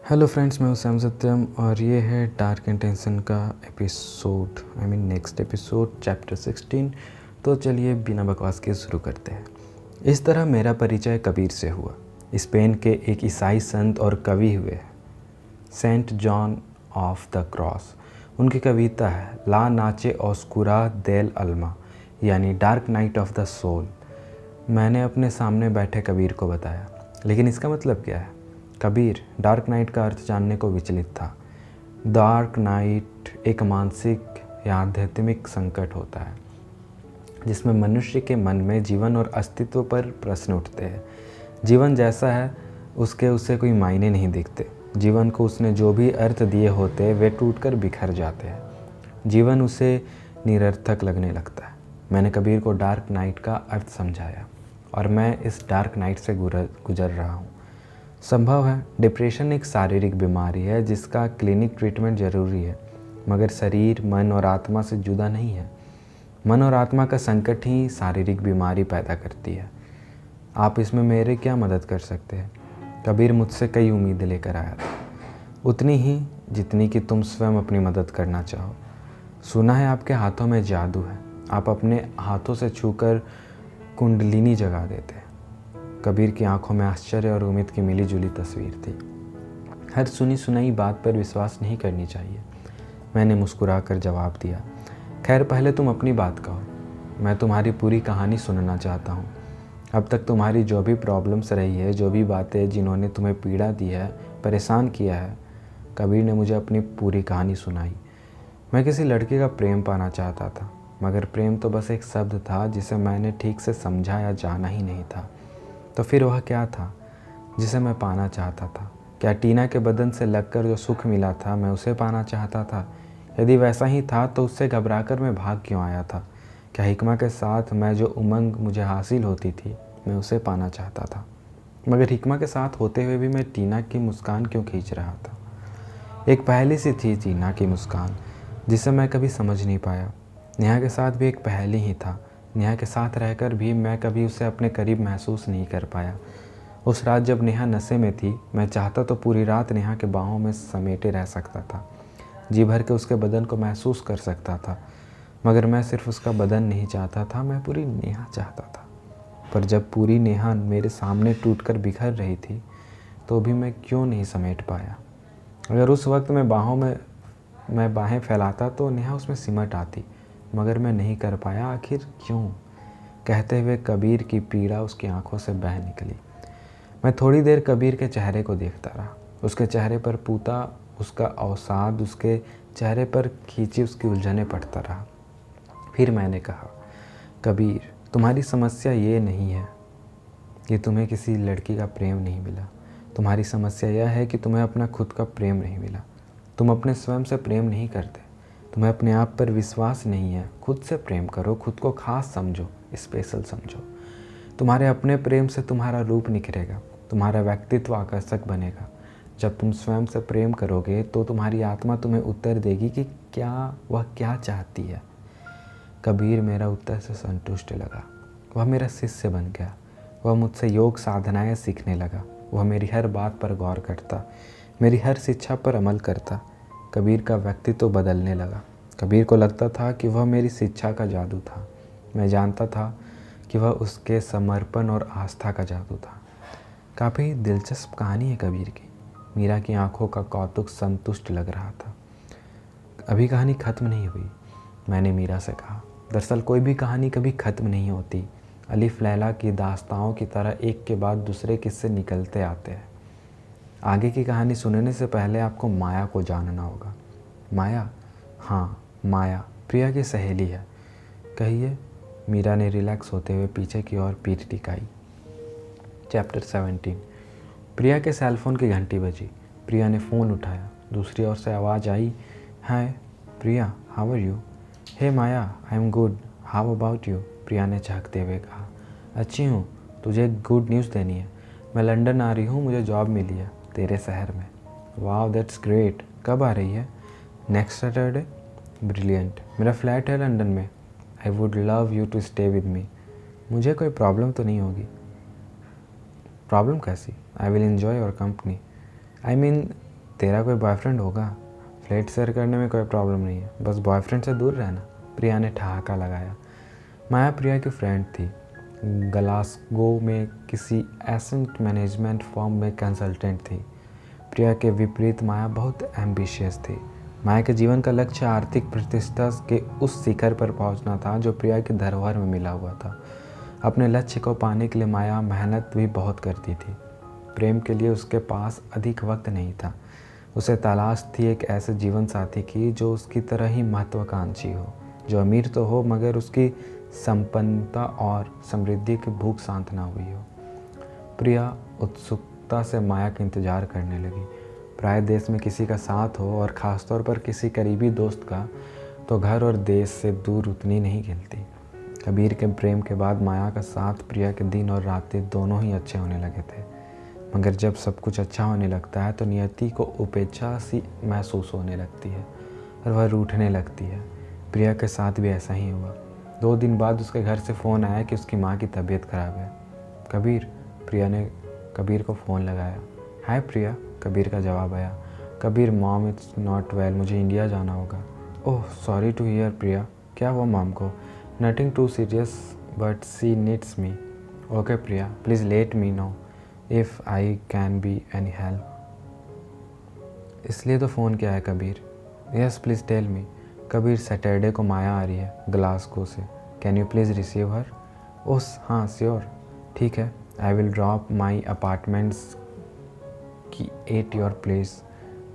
Hello friends, मैं हूं Sam सत्यम और ये है डार्क इंटेंशन का एपिसोड नेक्स्ट एपिसोड चैप्टर 16। तो चलिए बिना बकवास के शुरू करते हैं। इस तरह मेरा परिचय कबीर से हुआ। स्पेन के एक ईसाई संत और कवि हुए, saint John of the Cross. उनकी कविता है ला नाचे ऑस्कुरा देल अल्मा, यानी dark night of the soul. मैंने अपने सामने बैठे कबीर को बताया, लेकिन इसका मतलब क्या है? कबीर डार्क नाइट का अर्थ जानने को विचलित था। डार्क नाइट एक मानसिक या आध्यात्मिक संकट होता है जिसमें मनुष्य के मन में जीवन और अस्तित्व पर प्रश्न उठते हैं। जीवन जैसा है उसके उसे कोई मायने नहीं दिखते। जीवन को उसने जो भी अर्थ दिए होते वे टूटकर बिखर जाते हैं। जीवन उसे निरर्थक लगने लगता है। मैंने कबीर को डार्क नाइट का अर्थ समझाया और मैं इस डार्क नाइट से गुजर रहा हूँ। संभव है डिप्रेशन एक शारीरिक बीमारी है जिसका क्लिनिक ट्रीटमेंट ज़रूरी है, मगर शरीर मन और आत्मा से जुदा नहीं है। मन और आत्मा का संकट ही शारीरिक बीमारी पैदा करती है। आप इसमें मेरे क्या मदद कर सकते हैं? कबीर मुझसे कई उम्मीदें लेकर आया था, उतनी ही जितनी कि तुम स्वयं अपनी मदद करना चाहो। सुना है आपके हाथों में जादू है, आप अपने हाथों से छूकर कुंडलिनी जगा देते हैं। कबीर की आंखों में आश्चर्य और उम्मीद की मिली जुली तस्वीर थी। हर सुनी सुनाई बात पर विश्वास नहीं करनी चाहिए, मैंने मुस्कुराकर जवाब दिया। खैर, पहले तुम अपनी बात कहो, मैं तुम्हारी पूरी कहानी सुनना चाहता हूँ। अब तक तुम्हारी जो भी प्रॉब्लम्स रही है, जो भी बातें जिन्होंने तुम्हें पीड़ा दी है, परेशान किया है। कबीर ने मुझे अपनी पूरी कहानी सुनाई। मैं किसी लड़के का प्रेम पाना चाहता था, मगर प्रेम तो बस एक शब्द था जिसे मैंने ठीक से समझा या जाना ही नहीं था। तो फिर वह क्या था जिसे मैं पाना चाहता था? क्या टीना के बदन से लगकर जो सुख मिला था मैं उसे पाना चाहता था? यदि वैसा ही था तो उससे घबराकर मैं भाग क्यों आया था? क्या हिकमा के साथ मैं जो उमंग मुझे हासिल होती थी मैं उसे पाना चाहता था? मगर हिकमा के साथ होते हुए भी मैं टीना की मुस्कान क्यों खींच रहा था? एक पहेली सी थी टीना की मुस्कान, जिसे मैं कभी समझ नहीं पाया। नेहा के साथ भी एक पहेली ही था। नेहा के साथ रहकर भी मैं कभी उसे अपने करीब महसूस नहीं कर पाया। उस रात जब नेहा नशे में थी, मैं चाहता तो पूरी रात नेहा के बाहों में समेटे रह सकता था, जी भर के उसके बदन को महसूस कर सकता था। मगर मैं सिर्फ उसका बदन नहीं चाहता था, मैं पूरी नेहा चाहता था। पर जब पूरी नेहा मेरे सामने टूटकर बिखर रही थी तो भी मैं क्यों नहीं समेट पाया? अगर उस वक्त मैं बाहें फैलाता तो नेहा उसमें सिमट आती, मगर मैं नहीं कर पाया। आखिर क्यों? कहते हुए कबीर की पीड़ा उसकी आंखों से बह निकली। मैं थोड़ी देर कबीर के चेहरे को देखता रहा। उसके चेहरे पर पूता उसका अवसाद, उसके चेहरे पर खींची उसकी उलझनें पढ़ता रहा। फिर मैंने कहा, कबीर, तुम्हारी समस्या ये नहीं है कि तुम्हें किसी लड़की का प्रेम नहीं मिला। तुम्हारी समस्या यह है कि तुम्हें अपना खुद का प्रेम नहीं मिला। तुम अपने स्वयं से प्रेम नहीं करते। तुम्हें अपने आप पर विश्वास नहीं है। खुद से प्रेम करो, खुद को खास समझो, स्पेशल समझो। तुम्हारे अपने प्रेम से तुम्हारा रूप निखरेगा, तुम्हारा व्यक्तित्व आकर्षक बनेगा। जब तुम स्वयं से प्रेम करोगे तो तुम्हारी आत्मा तुम्हें उत्तर देगी कि वह क्या चाहती है। कबीर मेरा उत्तर से संतुष्ट लगा। वह मेरा शिष्य बन गया। वह मुझसे योग साधनाएं सीखने लगा। वह मेरी हर बात पर गौर करता, मेरी हर शिक्षा पर अमल करता। कबीर का व्यक्तित्व बदलने लगा। कबीर को लगता था कि वह मेरी शिक्षा का जादू था। मैं जानता था कि वह उसके समर्पण और आस्था का जादू था। काफ़ी दिलचस्प कहानी है कबीर की। मीरा की आंखों का कौतुक संतुष्ट लग रहा था। अभी कहानी ख़त्म नहीं हुई, मैंने मीरा से कहा। दरअसल कोई भी कहानी कभी ख़त्म नहीं होती। अलिफ लैला की दास्ताओं की तरह एक के बाद दूसरे किस्से निकलते आते हैं। आगे की कहानी सुनने से पहले आपको माया को जानना होगा। माया? हाँ, माया प्रिया की सहेली है। कहिए, मीरा ने रिलैक्स होते हुए पीछे की ओर पीठ टिकाई। चैप्टर 17। प्रिया के सेलफोन की घंटी बजी। प्रिया ने फ़ोन उठाया। दूसरी ओर से आवाज़ आई, hi Priya, how are you? Hey Maya, I am good, how about you? Priya ने झाँकते हुए कहा। अच्छी हूँ, तुझे एक गुड न्यूज़ देनी है। मैं लंदन आ रही हूँ, मुझे जॉब मिली है तेरे शहर में। वाह, दैट्स ग्रेट। कब आ रही है? Next Saturday. ब्रिलियंट। मेरा फ्लैट है लंदन में। I would love you to stay with me. मुझे कोई प्रॉब्लम तो नहीं होगी? प्रॉब्लम कैसी? I will enjoy your company. I mean तेरा कोई बॉयफ्रेंड होगा? फ्लैट शेयर करने में कोई प्रॉब्लम नहीं है, बस बॉयफ्रेंड से दूर रहना, प्रिया ने ठहाका लगाया। माया प्रिया की फ्रेंड थी। ग्लासगो में किसी एसेट मैनेजमेंट फर्म में कंसल्टेंट थी। प्रिया के विपरीत माया बहुत एम्बिशियस थी। माया के जीवन का लक्ष्य आर्थिक प्रतिष्ठा के उस शिखर पर पहुंचना था जो प्रिया की धरोहर में मिला हुआ था। अपने लक्ष्य को पाने के लिए माया मेहनत भी बहुत करती थी। प्रेम के लिए उसके पास अधिक वक्त नहीं था। उसे तलाश थी एक ऐसे जीवन साथी की जो उसकी तरह ही महत्वाकांक्षी हो, जो अमीर तो हो मगर उसकी संपन्नता और समृद्धि की भूख शांत ना हुई हो। प्रिया उत्सुकता से माया का इंतजार करने लगी। प्राय देश में किसी का साथ हो और ख़ासतौर पर किसी करीबी दोस्त का, तो घर और देश से दूर उतनी नहीं खिलती। कबीर के प्रेम के बाद माया का साथ प्रिया के दिन और रातें दोनों ही अच्छे होने लगे थे। मगर जब सब कुछ अच्छा होने लगता है तो नियति को उपेक्षा सी महसूस होने लगती है और वह रूठने लगती है। प्रिया के साथ भी ऐसा ही हुआ। 2 दिन बाद उसके घर से फ़ोन आया कि उसकी माँ की तबीयत ख़राब है। कबीर, प्रिया ने कबीर को फ़ोन लगाया। हाय प्रिया, कबीर का जवाब आया। Kabir, mom it's not well, मुझे इंडिया जाना होगा। Oh sorry to hear Priya, क्या हुआ मॉम को? Nothing too serious but she needs me. Okay Priya, please let me know if I can be any help. इसलिए तो फ़ोन किया है Kabir. Yes please tell me. Kabir, Saturday को माया आ रही है ग्लासगो से, can you please receive her? Oh हाँ श्योर, ठीक है, आई will drop my apartments key at your place,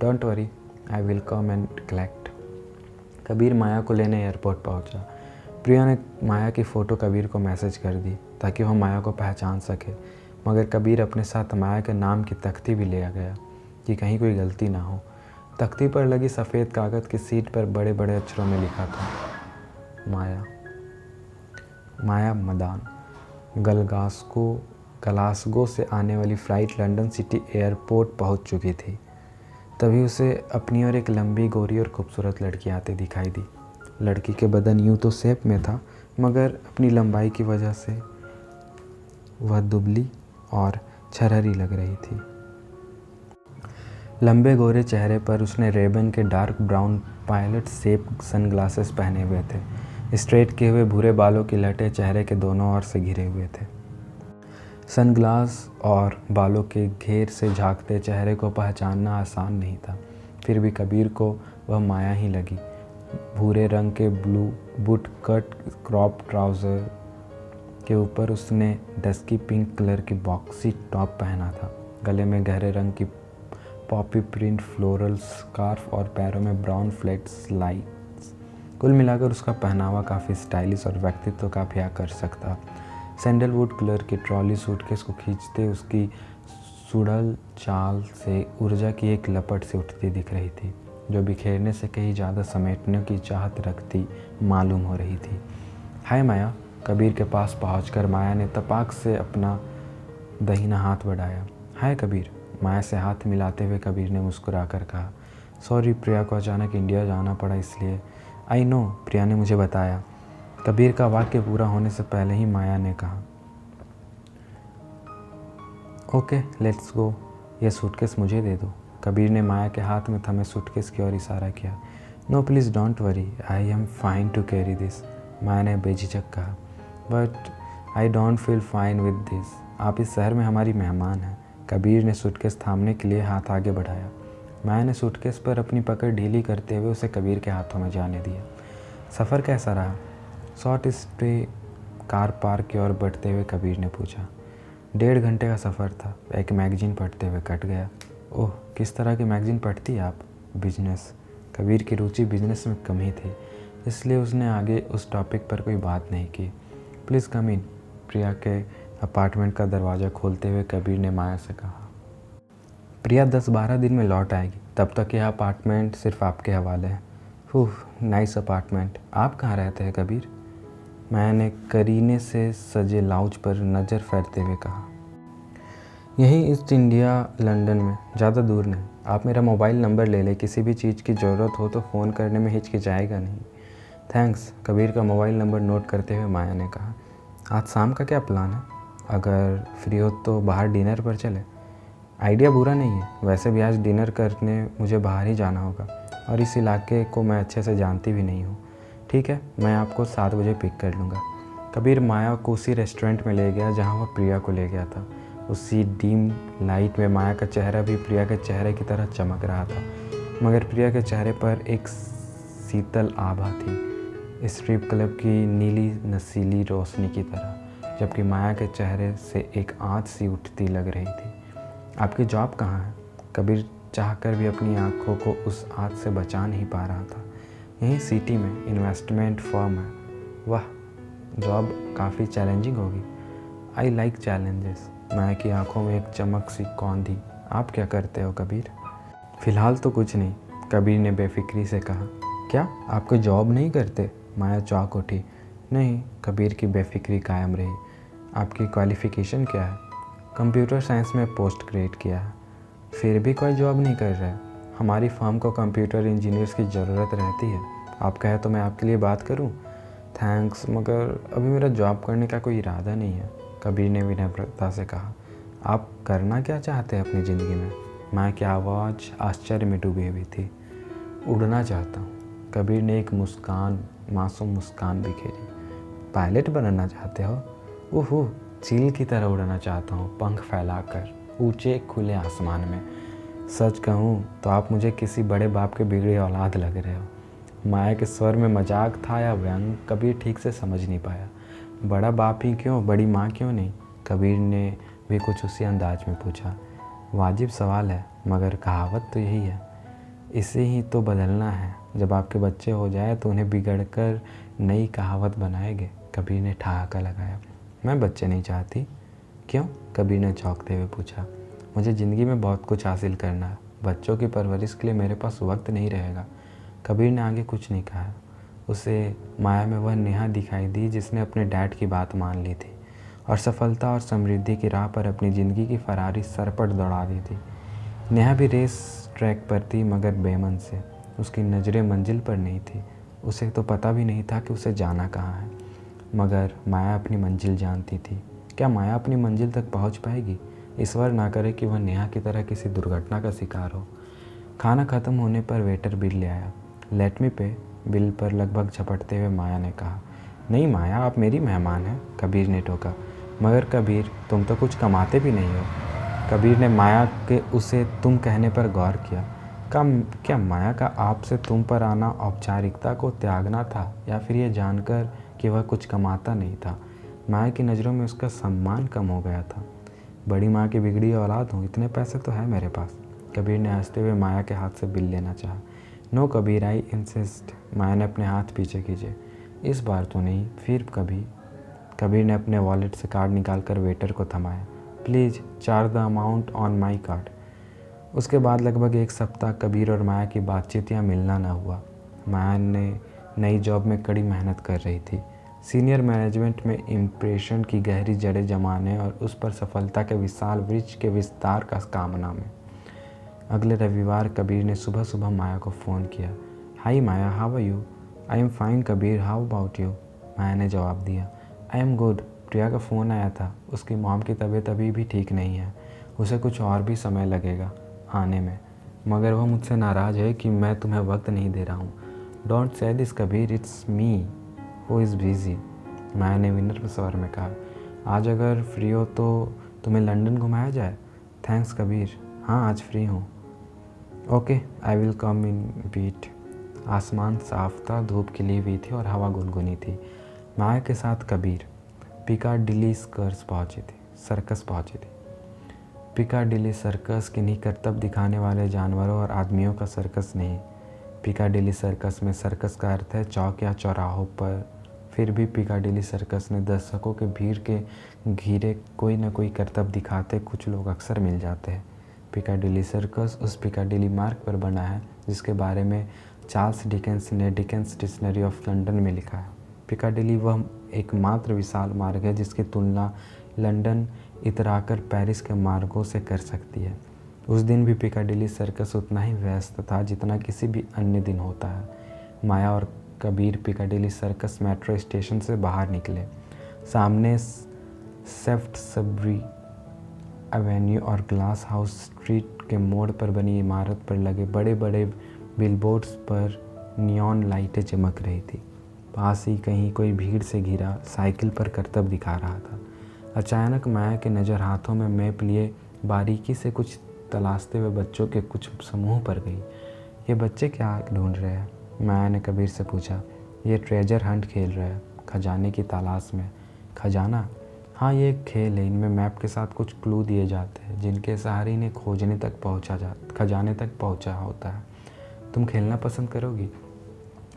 don't worry, I will come and collect. Kabir Maya को लेने एयरपोर्ट पहुंचा। प्रिया ने माया की फ़ोटो कबीर को मैसेज कर दी ताकि वह माया को पहचान सके, मगर कबीर अपने साथ माया के नाम की तख्ती भी ले गया कि कहीं कोई गलती ना हो। तख्ती पर लगी सफ़ेद कागज़ की सीट पर बड़े बड़े अक्षरों में लिखा था, माया मदान। ग्लासगो से आने वाली फ़्लाइट लंदन सिटी एयरपोर्ट पहुंच चुकी थी। तभी उसे अपनी ओर एक लंबी, गोरी और खूबसूरत लड़की आते दिखाई दी। लड़की के बदन यूँ तो शेप में था, मगर अपनी लंबाई की वजह से वह दुबली और छरहरी लग रही थी। लंबे गोरे चेहरे पर उसने रेबन के dark brown pilot shape sunglasses पहने हुए थे। स्ट्रेट किए हुए भूरे बालों की लटें चेहरे के दोनों ओर से घिरे हुए थे। सनग्लास और बालों के घेर से झांकते चेहरे को पहचानना आसान नहीं था, फिर भी कबीर को वह माया ही लगी। भूरे रंग के blue boot cut crop trouser के ऊपर उसने डस्की पिंक कलर की बॉक्सी टॉप पहना था। गले में गहरे रंग की पॉपी प्रिंट फ्लोरल स्कार्फ और पैरों में ब्राउन फ्लैट स्लाइड्स। कुल मिलाकर उसका पहनावा काफ़ी स्टाइलिश और व्यक्तित्व काफ़ी आकर्षक था। सैंडलवुड कलर की ट्रॉली सूटकेस को खींचते उसकी सुडल चाल से ऊर्जा की एक लपट से उठती दिख रही थी, जो बिखेरने से कहीं ज़्यादा समेटने की चाहत रखती मालूम हो रही थी। हाय माया, कबीर के पास पहुंचकर माया ने तपाक से अपना दाहिना हाथ बढ़ाया। हाय कबीर, माया से हाथ मिलाते हुए कबीर ने मुस्कुराकर कहा। सॉरी, प्रिया को अचानक इंडिया जाना पड़ा इसलिए। आई नो, प्रिया ने मुझे बताया। कबीर का वाक्य पूरा होने से पहले ही माया ने कहा, ओके लेट्स गो, यह सूटकेस मुझे दे दो। कबीर ने माया के हाथ में थमे सूटकेस की ओर इशारा किया। No please don't worry, I am fine to carry this, Maya ने बेझिझक कहा। But I don't feel fine with this, आप इस शहर में हमारी मेहमान हैं। कबीर ने सूटकेस थामने के लिए हाथ आगे बढ़ाया। माया ने सूटकेस पर अपनी पकड़ ढीली करते हुए उसे कबीर के हाथों में जाने दिया। सफ़र कैसा रहा? शॉर्ट स्टे कार पार्क की ओर बढ़ते हुए कबीर ने पूछा। 1.5 घंटे का सफ़र था, एक मैगज़ीन पढ़ते हुए कट गया। ओह, किस तरह की मैगज़ीन पढ़ती आप? बिजनेस। कबीर की रुचि बिजनेस में कम ही थी, इसलिए उसने आगे उस टॉपिक पर कोई बात नहीं की। प्लीज़ कम इन, प्रिया के अपार्टमेंट का दरवाज़ा खोलते हुए कबीर ने माया से कहा। प्रिया 10-12 दिन में लौट आएगी, तब तक यह अपार्टमेंट सिर्फ आपके हवाले है। Nice apartment. आप कहाँ रहते हैं कबीर? माया ने करीने से सजे लाउंज पर नज़र फेरते हुए कहा। यहीं ईस्ट इंडिया लंदन में, ज़्यादा दूर नहीं। आप मेरा मोबाइल नंबर ले लें, किसी भी चीज़ की ज़रूरत हो तो फ़ोन करने में हिचकिचाएगा नहीं। थैंक्स, कबीर का मोबाइल नंबर नोट करते हुए माया ने कहा। आज शाम का क्या प्लान है? अगर फ्री हो तो बाहर डिनर पर चले। आइडिया बुरा नहीं है, वैसे भी आज डिनर करने मुझे बाहर ही जाना होगा और इस इलाके को मैं अच्छे से जानती भी नहीं हूँ। ठीक है, मैं आपको 7 बजे पिक कर लूँगा। कबीर माया को उसी रेस्टोरेंट में ले गया जहाँ वह प्रिया को ले गया था। उसी डीम लाइट में माया का चेहरा भी प्रिया के चेहरे की तरह चमक रहा था, मगर प्रिया के चेहरे पर एक शीतल आभा थी, स्ट्रिप क्लब की नीली नसीली रोशनी की तरह, जबकि माया के चेहरे से एक आँच सी उठती लग रही थी। आपकी जॉब कहाँ है? कबीर चाहकर भी अपनी आंखों को उस आँच से बचा नहीं पा रहा था। यहीं सिटी में इन्वेस्टमेंट फर्म है। वाह, जॉब काफ़ी चैलेंजिंग होगी। I like challenges. माया की आंखों में एक चमक सी कौंधी। आप क्या करते हो कबीर? फ़िलहाल तो कुछ नहीं, कबीर ने बेफिक्री से कहा। क्या आप कोई जॉब नहीं करते? माया चौंक उठी। नहीं, कबीर की बेफिक्री कायम रही। आपकी क्वालिफ़िकेशन क्या है? कंप्यूटर साइंस में पोस्ट ग्रेड किया है। फिर भी कोई जॉब नहीं कर रहा है? हमारी फर्म को कंप्यूटर इंजीनियर्स की ज़रूरत रहती है। आप कहें तो मैं आपके लिए बात करूं? थैंक्स, मगर अभी मेरा जॉब करने का कोई इरादा नहीं है, कबीर ने विनम्रता से कहा। आप करना क्या चाहते हैं अपनी ज़िंदगी में? माया की आवाज़ आश्चर्य में डूबी हुई थी। उड़ना चाहता हूँ, कबीर ने एक मासूम मुस्कान बिखेरी। पायलट बनना चाहते हो? ओहो, चील की तरह उड़ना चाहता हूँ, पंख फैलाकर ऊंचे खुले आसमान में। सच कहूँ तो आप मुझे किसी बड़े बाप के बिगड़े औलाद लग रहे हो। माया के स्वर में मजाक था या व्यंग, कबीर ठीक से समझ नहीं पाया। बड़ा बाप ही क्यों, बड़ी माँ क्यों नहीं? कबीर ने भी कुछ उसी अंदाज में पूछा। वाजिब सवाल है, मगर कहावत तो यही है, इसे ही तो बदलना है। जब आपके बच्चे हो जाए तो उन्हें बिगड़कर नई कहावत बनाएंगे, कबीर ने ठहाका लगाया। मैं बच्चे नहीं चाहती। क्यों? कबीर ने चौंकते हुए पूछा। मुझे ज़िंदगी में बहुत कुछ हासिल करना है, बच्चों की परवरिश के लिए मेरे पास वक्त नहीं रहेगा। कबीर ने आगे कुछ नहीं कहा। उसे माया में वह नेहा दिखाई दी जिसने अपने डैड की बात मान ली थी और सफलता और समृद्धि की राह पर अपनी ज़िंदगी की फरारी सरपट दौड़ा दी थी। नेहा भी रेस ट्रैक पर थी, मगर बेमन से। उसकी नज़रें मंजिल पर नहीं थी। उसे तो पता भी नहीं था कि उसे जाना कहाँ है, मगर माया अपनी मंजिल जानती थी। क्या माया अपनी मंजिल तक पहुंच पाएगी? ईश्वर ना करे कि वह नेहा की तरह किसी दुर्घटना का शिकार हो। खाना ख़त्म होने पर वेटर बिल ले आया। लेट मी पे, बिल पर लगभग झपटते हुए माया ने कहा। नहीं माया, आप मेरी मेहमान हैं, कबीर ने टोका। मगर कबीर, तुम तो कुछ कमाते भी नहीं हो। कबीर ने माया के उसे तुम कहने पर गौर किया। क्या माया का आपसे तुम पर आना औपचारिकता को त्यागना था, या फिर ये जानकर कि वह कुछ कमाता नहीं था? माया की नज़रों में उसका सम्मान कम हो गया था। बड़ी माँ की बिगड़ी औलाद हूँ, इतने पैसे तो है मेरे पास। कबीर ने हंसते हुए माया के हाथ से बिल लेना चाहा। No Kabir, I insist. Maya ने अपने हाथ पीछे खींचे। इस बार तो नहीं, फिर कभी। कबीर ने अपने वॉलेट से कार्ड निकालकर वेटर को थमाया। Please charge the amount on my card. उसके बाद लगभग 1 सप्ताह कबीर और माया की बातचीत या मिलना न हुआ। माया ने नई जॉब में कड़ी मेहनत कर रही थी, सीनियर मैनेजमेंट में इम्प्रेशन की गहरी जड़ें जमाने और उस पर सफलता के विशाल वृक्ष के विस्तार का कामना में। अगले रविवार कबीर ने सुबह सुबह माया को फ़ोन किया। Hi Maya, how are you? I am fine Kabir, how about you? Maya ने जवाब दिया। आई एम गुड। प्रिया का फ़ोन आया था, उसकी मॉम की तबीयत अभी भी ठीक नहीं है, उसे कुछ और भी समय लगेगा आने में, मगर वह मुझसे नाराज़ है कि मैं तुम्हें वक्त नहीं दे रहा हूँ। Don't say this Kabir, it's me who is busy. Maya ने विनम्र स्वर में कहा। आज अगर फ्री हो तो तुम्हें लंदन घुमाया जाए? थैंक्स कबीर, हाँ आज फ्री हूँ। Okay, I will come in bit. आसमान साफ था, धूप खिली हुई थी और हवा गुनगुनी थी। माया के साथ कबीर पिकाडिली सर्कस पहुँची थी। पिकाडिली सर्कस किन्हीं करतब दिखाने वाले जानवरों और आदमियों का सर्कस नहीं। पिकाडिली सर्कस में सर्कस का अर्थ है चौक या चौराहों पर। फिर भी पिकाडिली सर्कस ने दर्शकों के भीड़ के घेरे कोई न कोई करतब दिखाते कुछ लोग अक्सर मिल जाते हैं। पिकाडिली सर्कस उस पिकाडिली मार्ग पर बना है जिसके बारे में चार्ल्स डिकेंस ने डिकेंस डिक्शनरी ऑफ लंदन में लिखा है। पिकाडिली वह एकमात्र विशाल मार्ग है जिसकी तुलना लंदन इतराकर पेरिस के मार्गों से कर सकती है। उस दिन भी पिकाडिली सर्कस उतना ही व्यस्त था जितना किसी भी अन्य दिन होता है। माया और Kabir Piccadilly circus metro station से बाहर निकले। सामने सेफ्ट सबरी एवेन्यू और ग्लास हाउस स्ट्रीट के मोड़ पर बनी इमारत पर लगे बड़े बड़े बिलबोर्ड्स पर नियॉन लाइटें चमक रही थी। पास ही कहीं कोई भीड़ से घिरा साइकिल पर करतब दिखा रहा था। अचानक माया की नज़र हाथों में मैप लिए बारीकी से कुछ तलाशते हुए बच्चों के कुछ समूह पर गई। ये बच्चे क्या ढूंढ रहे हैं? माया ने कबीर से पूछा। ये ट्रेजर हंट खेल रहे हैं, खजाने की तलाश में। खजाना? हाँ, ये एक खेल है। इनमें मैप के साथ कुछ क्लू दिए जाते हैं जिनके सहारे इन्हें खजाने तक पहुंचा होता है। तुम खेलना पसंद करोगी?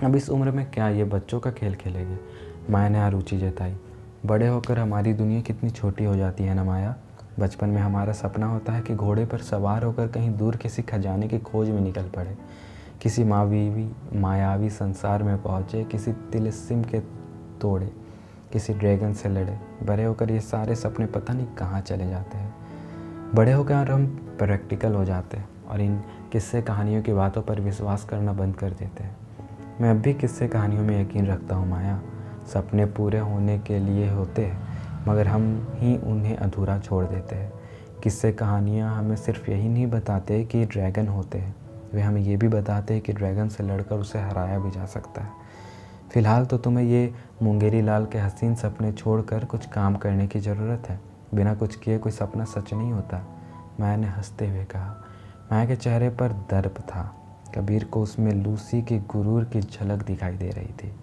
अब इस उम्र में क्या ये बच्चों का खेल खेलेगी? माया ने रुचि जताई। बड़े होकर हमारी दुनिया कितनी छोटी हो जाती है ना माया। बचपन में हमारा सपना होता है कि घोड़े पर सवार होकर कहीं दूर किसी खजाने की खोज में निकल पड़े, किसी मायावी संसार में पहुँचे, किसी तिलिस्म के तोड़े, किसी ड्रैगन से लड़े। बड़े होकर ये सारे सपने पता नहीं कहाँ चले जाते हैं। बड़े होकर हम प्रैक्टिकल हो जाते हैं और इन किस्से कहानियों की बातों पर विश्वास करना बंद कर देते हैं। मैं अब भी किस्से कहानियों में यकीन रखता हूँ माया। सपने पूरे होने के लिए होते हैं मगर हम ही उन्हें अधूरा छोड़ देते हैं। किस्से कहानियाँ हमें सिर्फ यही नहीं बताते कि ड्रैगन होते हैं, वे हमें ये भी बताते हैं कि ड्रैगन से लड़कर उसे हराया भी जा सकता है। फ़िलहाल तो तुम्हें ये मुंगेरी लाल के हसीन सपने छोड़कर कुछ काम करने की ज़रूरत है। बिना कुछ किए कोई सपना सच नहीं होता। माया ने हंसते हुए कहा। माया के चेहरे पर दर्प था। कबीर को उसमें लूसी के गुरूर की झलक दिखाई दे रही थी।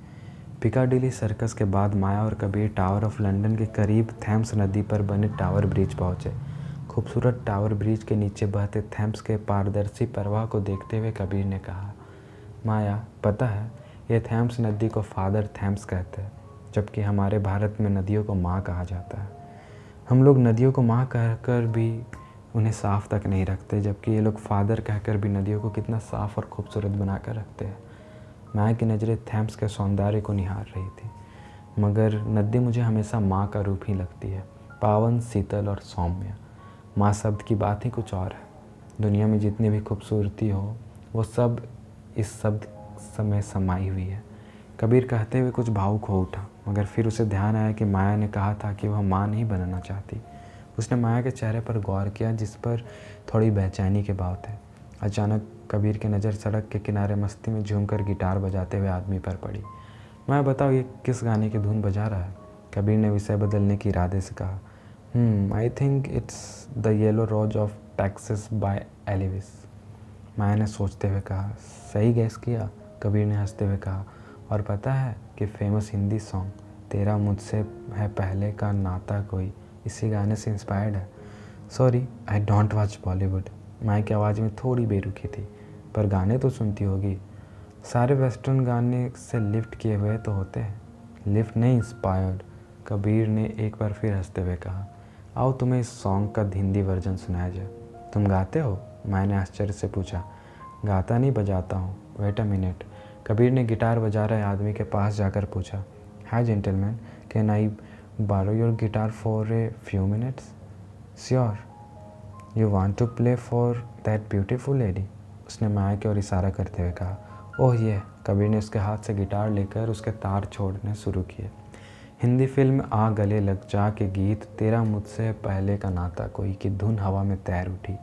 पिकाडिली सर्कस के बाद माया और कबीर टावर ऑफ लंदन के करीब थेम्स नदी पर बने टावर ब्रिज पहुँचे। खूबसूरत टावर ब्रिज के नीचे बहते थेम्स के पारदर्शी प्रवाह को देखते हुए कबीर ने कहा, माया पता है, ये थेम्स नदी को फादर थेम्स कहते हैं, जबकि हमारे भारत में नदियों को माँ कहा जाता है। हम लोग नदियों को माँ कहकर भी उन्हें साफ़ तक नहीं रखते, जबकि ये लोग फादर कहकर भी नदियों को कितना साफ़ और खूबसूरत बना कर रखते हैं। माया की नज़रें थेम्स के सौंदर्य को निहार रही थी। मगर नदी मुझे हमेशा माँ का रूप ही लगती है, पावन, शीतल और सौम्य। माँ शब्द की बात ही कुछ और है। दुनिया में जितनी भी खूबसूरती हो वो सब इस शब्द समय समाई हुई है। कबीर कहते हुए कुछ भावुक हो उठा, मगर फिर उसे ध्यान आया कि माया ने कहा था कि वह माँ नहीं बनना चाहती। उसने माया के चेहरे पर गौर किया, जिस पर थोड़ी बेचैनी के भाव थे। अचानक कबीर की नज़र सड़क के किनारे मस्ती में झूमकर गिटार बजाते हुए आदमी पर पड़ी। माया बताओ, ये किस गाने की धुन बजा रहा है? कबीर ने विषय बदलने के इरादे से कहा। I think it's the yellow rose of Texas by Elvis. Maya ने सोचते हुए कहा। सही गैस किया, कबीर ने हंसते हुए कहा। और पता है कि फेमस हिंदी सॉन्ग तेरा मुझसे है पहले का नाता कोई इसी गाने से इंस्पायर्ड है। Sorry, I don't watch Bollywood. Maya की आवाज़ में थोड़ी बेरुखी थी। पर गाने तो सुनती होगी। सारे वेस्टर्न गाने से लिफ्ट किए हुए तो होते हैं, लिफ्ट नहीं इंस्पायर्ड। कबीर ने एक बार फिर हंसते हुए कहा। आओ तुम्हें इस सॉन्ग का हिंदी वर्जन सुनाया जाए। तुम गाते हो? माया ने आश्चर्य से पूछा। गाता नहीं, बजाता हूँ। Wait a minute. कबीर ने गिटार बजा रहे आदमी के पास जाकर पूछा। Hi gentleman, can I borrow your guitar for a few minutes? Sure. You want to play for that beautiful lady? उसने माया की ओर इशारा करते हुए कहा। ओह ये। कबीर ने उसके हाथ से गिटार लेकर उसके तार छोड़ने शुरू किए। हिंदी फिल्म आ गले लग जा के गीत तेरा मुझसे पहले का नाता कोई की धुन हवा में तैर उठी।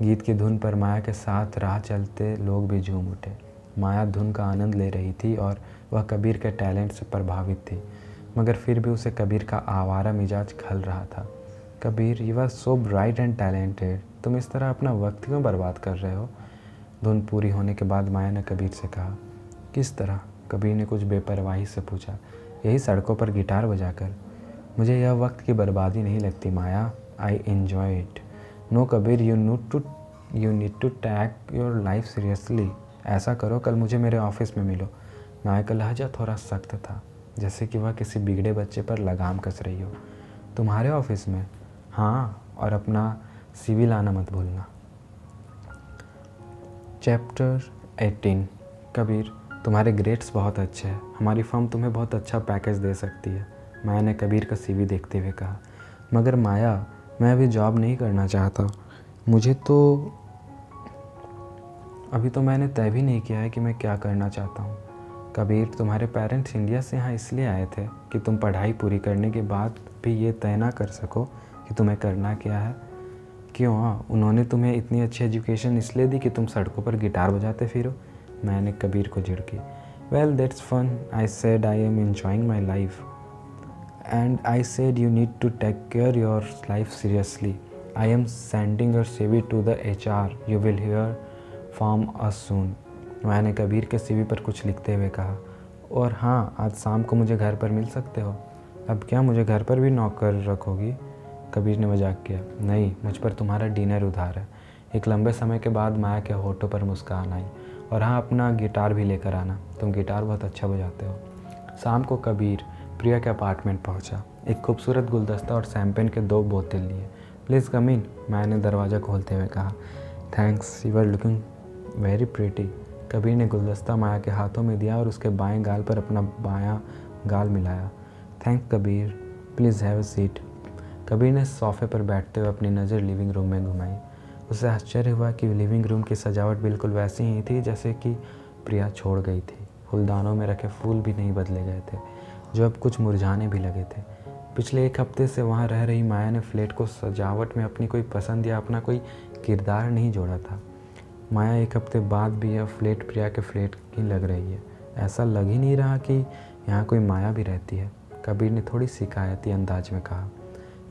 गीत की धुन पर माया के साथ राह चलते लोग भी झूम उठे। माया धुन का आनंद ले रही थी और वह कबीर के टैलेंट से प्रभावित थी, मगर फिर भी उसे कबीर का आवारा मिजाज खल रहा था। Kabir, you are so bright and talented, तुम इस तरह अपना वक्त क्यों बर्बाद कर रहे हो? धुन पूरी होने के बाद माया ने कबीर से कहा। किस तरह? कबीर ने कुछ बेपरवाही से पूछा। यही सड़कों पर गिटार बजाकर। मुझे यह वक्त की बर्बादी नहीं लगती Maya, I enjoy it. No Kabir, you need to take your life seriously. ऐसा करो, कल मुझे मेरे ऑफिस में मिलो। माया का लहजा थोड़ा सख्त था, जैसे कि वह किसी बिगड़े बच्चे पर लगाम कस रही हो। तुम्हारे ऑफिस में? हाँ, और अपना CV लाना मत भूलना। चैप्टर 18। कबीर, तुम्हारे ग्रेड्स बहुत अच्छे हैं, हमारी फर्म तुम्हें बहुत अच्छा पैकेज दे सकती है। माया ने कबीर का CV देखते हुए कहा। मगर माया, मैं अभी जॉब नहीं करना चाहता। अभी तो मैंने तय भी नहीं किया है कि मैं क्या करना चाहता हूँ। कबीर, तुम्हारे पेरेंट्स इंडिया से यहाँ इसलिए आए थे कि तुम पढ़ाई पूरी करने के बाद भी ये तय ना कर सको कि तुम्हें करना क्या है। क्यों? उन्होंने तुम्हें इतनी अच्छी एजुकेशन इसलिए दी कि तुम सड़कों पर गिटार बजाते फिरो? मैंने कबीर को झिड़की। Well that's fun, I said I am enjoying my life and I said you need to take care your life seriously. I am sending your CV to the HR, you will hear from us soon. मैंने कबीर के CV पर कुछ लिखते हुए कहा। और हाँ, आज शाम को मुझे घर पर मिल सकते हो। अब क्या मुझे घर पर भी नौकर रखोगी? कबीर ने मजाक किया। नहीं, मुझ पर तुम्हारा डिनर उधार है। एक लंबे समय के बाद माया के होठों पर मुस्कान आई। और हाँ, अपना गिटार भी लेकर आना, तुम गिटार बहुत अच्छा बजाते हो। शाम को कबीर प्रिया के अपार्टमेंट पहुंचा। एक खूबसूरत गुलदस्ता और शैम्पेन के 2 बोतल लिए। प्लीज़ कम इन, मैंने दरवाज़ा खोलते हुए कहा। Thanks, you are looking very pretty. Kabir ने गुलदस्ता माया के हाथों में दिया और उसके बाएं गाल पर अपना बायां गाल मिलाया। Thanks Kabir, please have a seat. Kabir ने सोफे पर बैठते हुए अपनी नज़र लिविंग रूम में घुमाई। उसे आश्चर्य हुआ कि लिविंग रूम की सजावट बिल्कुल वैसी ही थी जैसे कि प्रिया छोड़ गई थी। फूलदानों में रखे फूल भी नहीं बदले गए थे, जो अब कुछ मुरझाने भी लगे थे। पिछले 1 हफ्ते से वहाँ रह रही माया ने फ्लैट को सजावट में अपनी कोई पसंद या अपना कोई किरदार नहीं जोड़ा था। माया 1 हफ्ते बाद भी यह फ्लैट प्रिया के फ्लैट की लग रही है। ऐसा लग ही नहीं रहा कि यहाँ कोई माया भी रहती है। कबीर ने थोड़ी शिकायती अंदाज में कहा।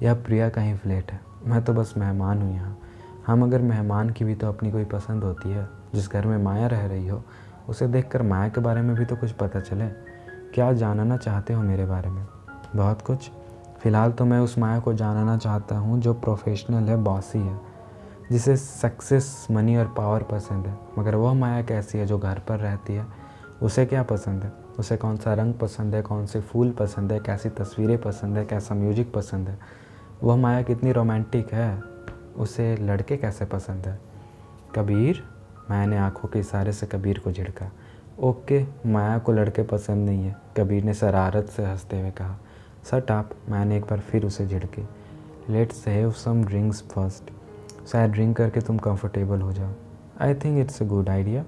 यह प्रिया का ही फ्लैट है, मैं तो बस मेहमान हूँ यहाँ। हाँ, मगर मेहमान की भी तो अपनी कोई पसंद होती है। जिस घर में माया रह रही हो, उसे देखकर माया के बारे में भी तो कुछ पता चले। क्या जानना चाहते हो मेरे बारे में? बहुत कुछ। फ़िलहाल तो मैं उस माया को जानना चाहता हूँ जो प्रोफेशनल है, बॉसी है, जिसे सक्सेस, मनी और पावर पसंद है। मगर वह माया कैसी है जो घर पर रहती है? उसे क्या पसंद है? उसे कौन सा रंग पसंद है, कौन से फूल पसंद है, कैसी तस्वीरें पसंद है, कैसा म्यूजिक पसंद है? वह माया कितनी रोमांटिक है? उसे लड़के कैसे पसंद है? कबीर, मैंने आंखों के इशारे से कबीर को झिड़का। ओके, माया को लड़के पसंद नहीं है, कबीर ने शरारत से हंसते हुए कहा। शट अप, मैंने एक बार फिर उसे झिड़की। Let's have some drinks first, शायद ड्रिंक करके तुम कंफर्टेबल हो जाओ। I think it's a good idea.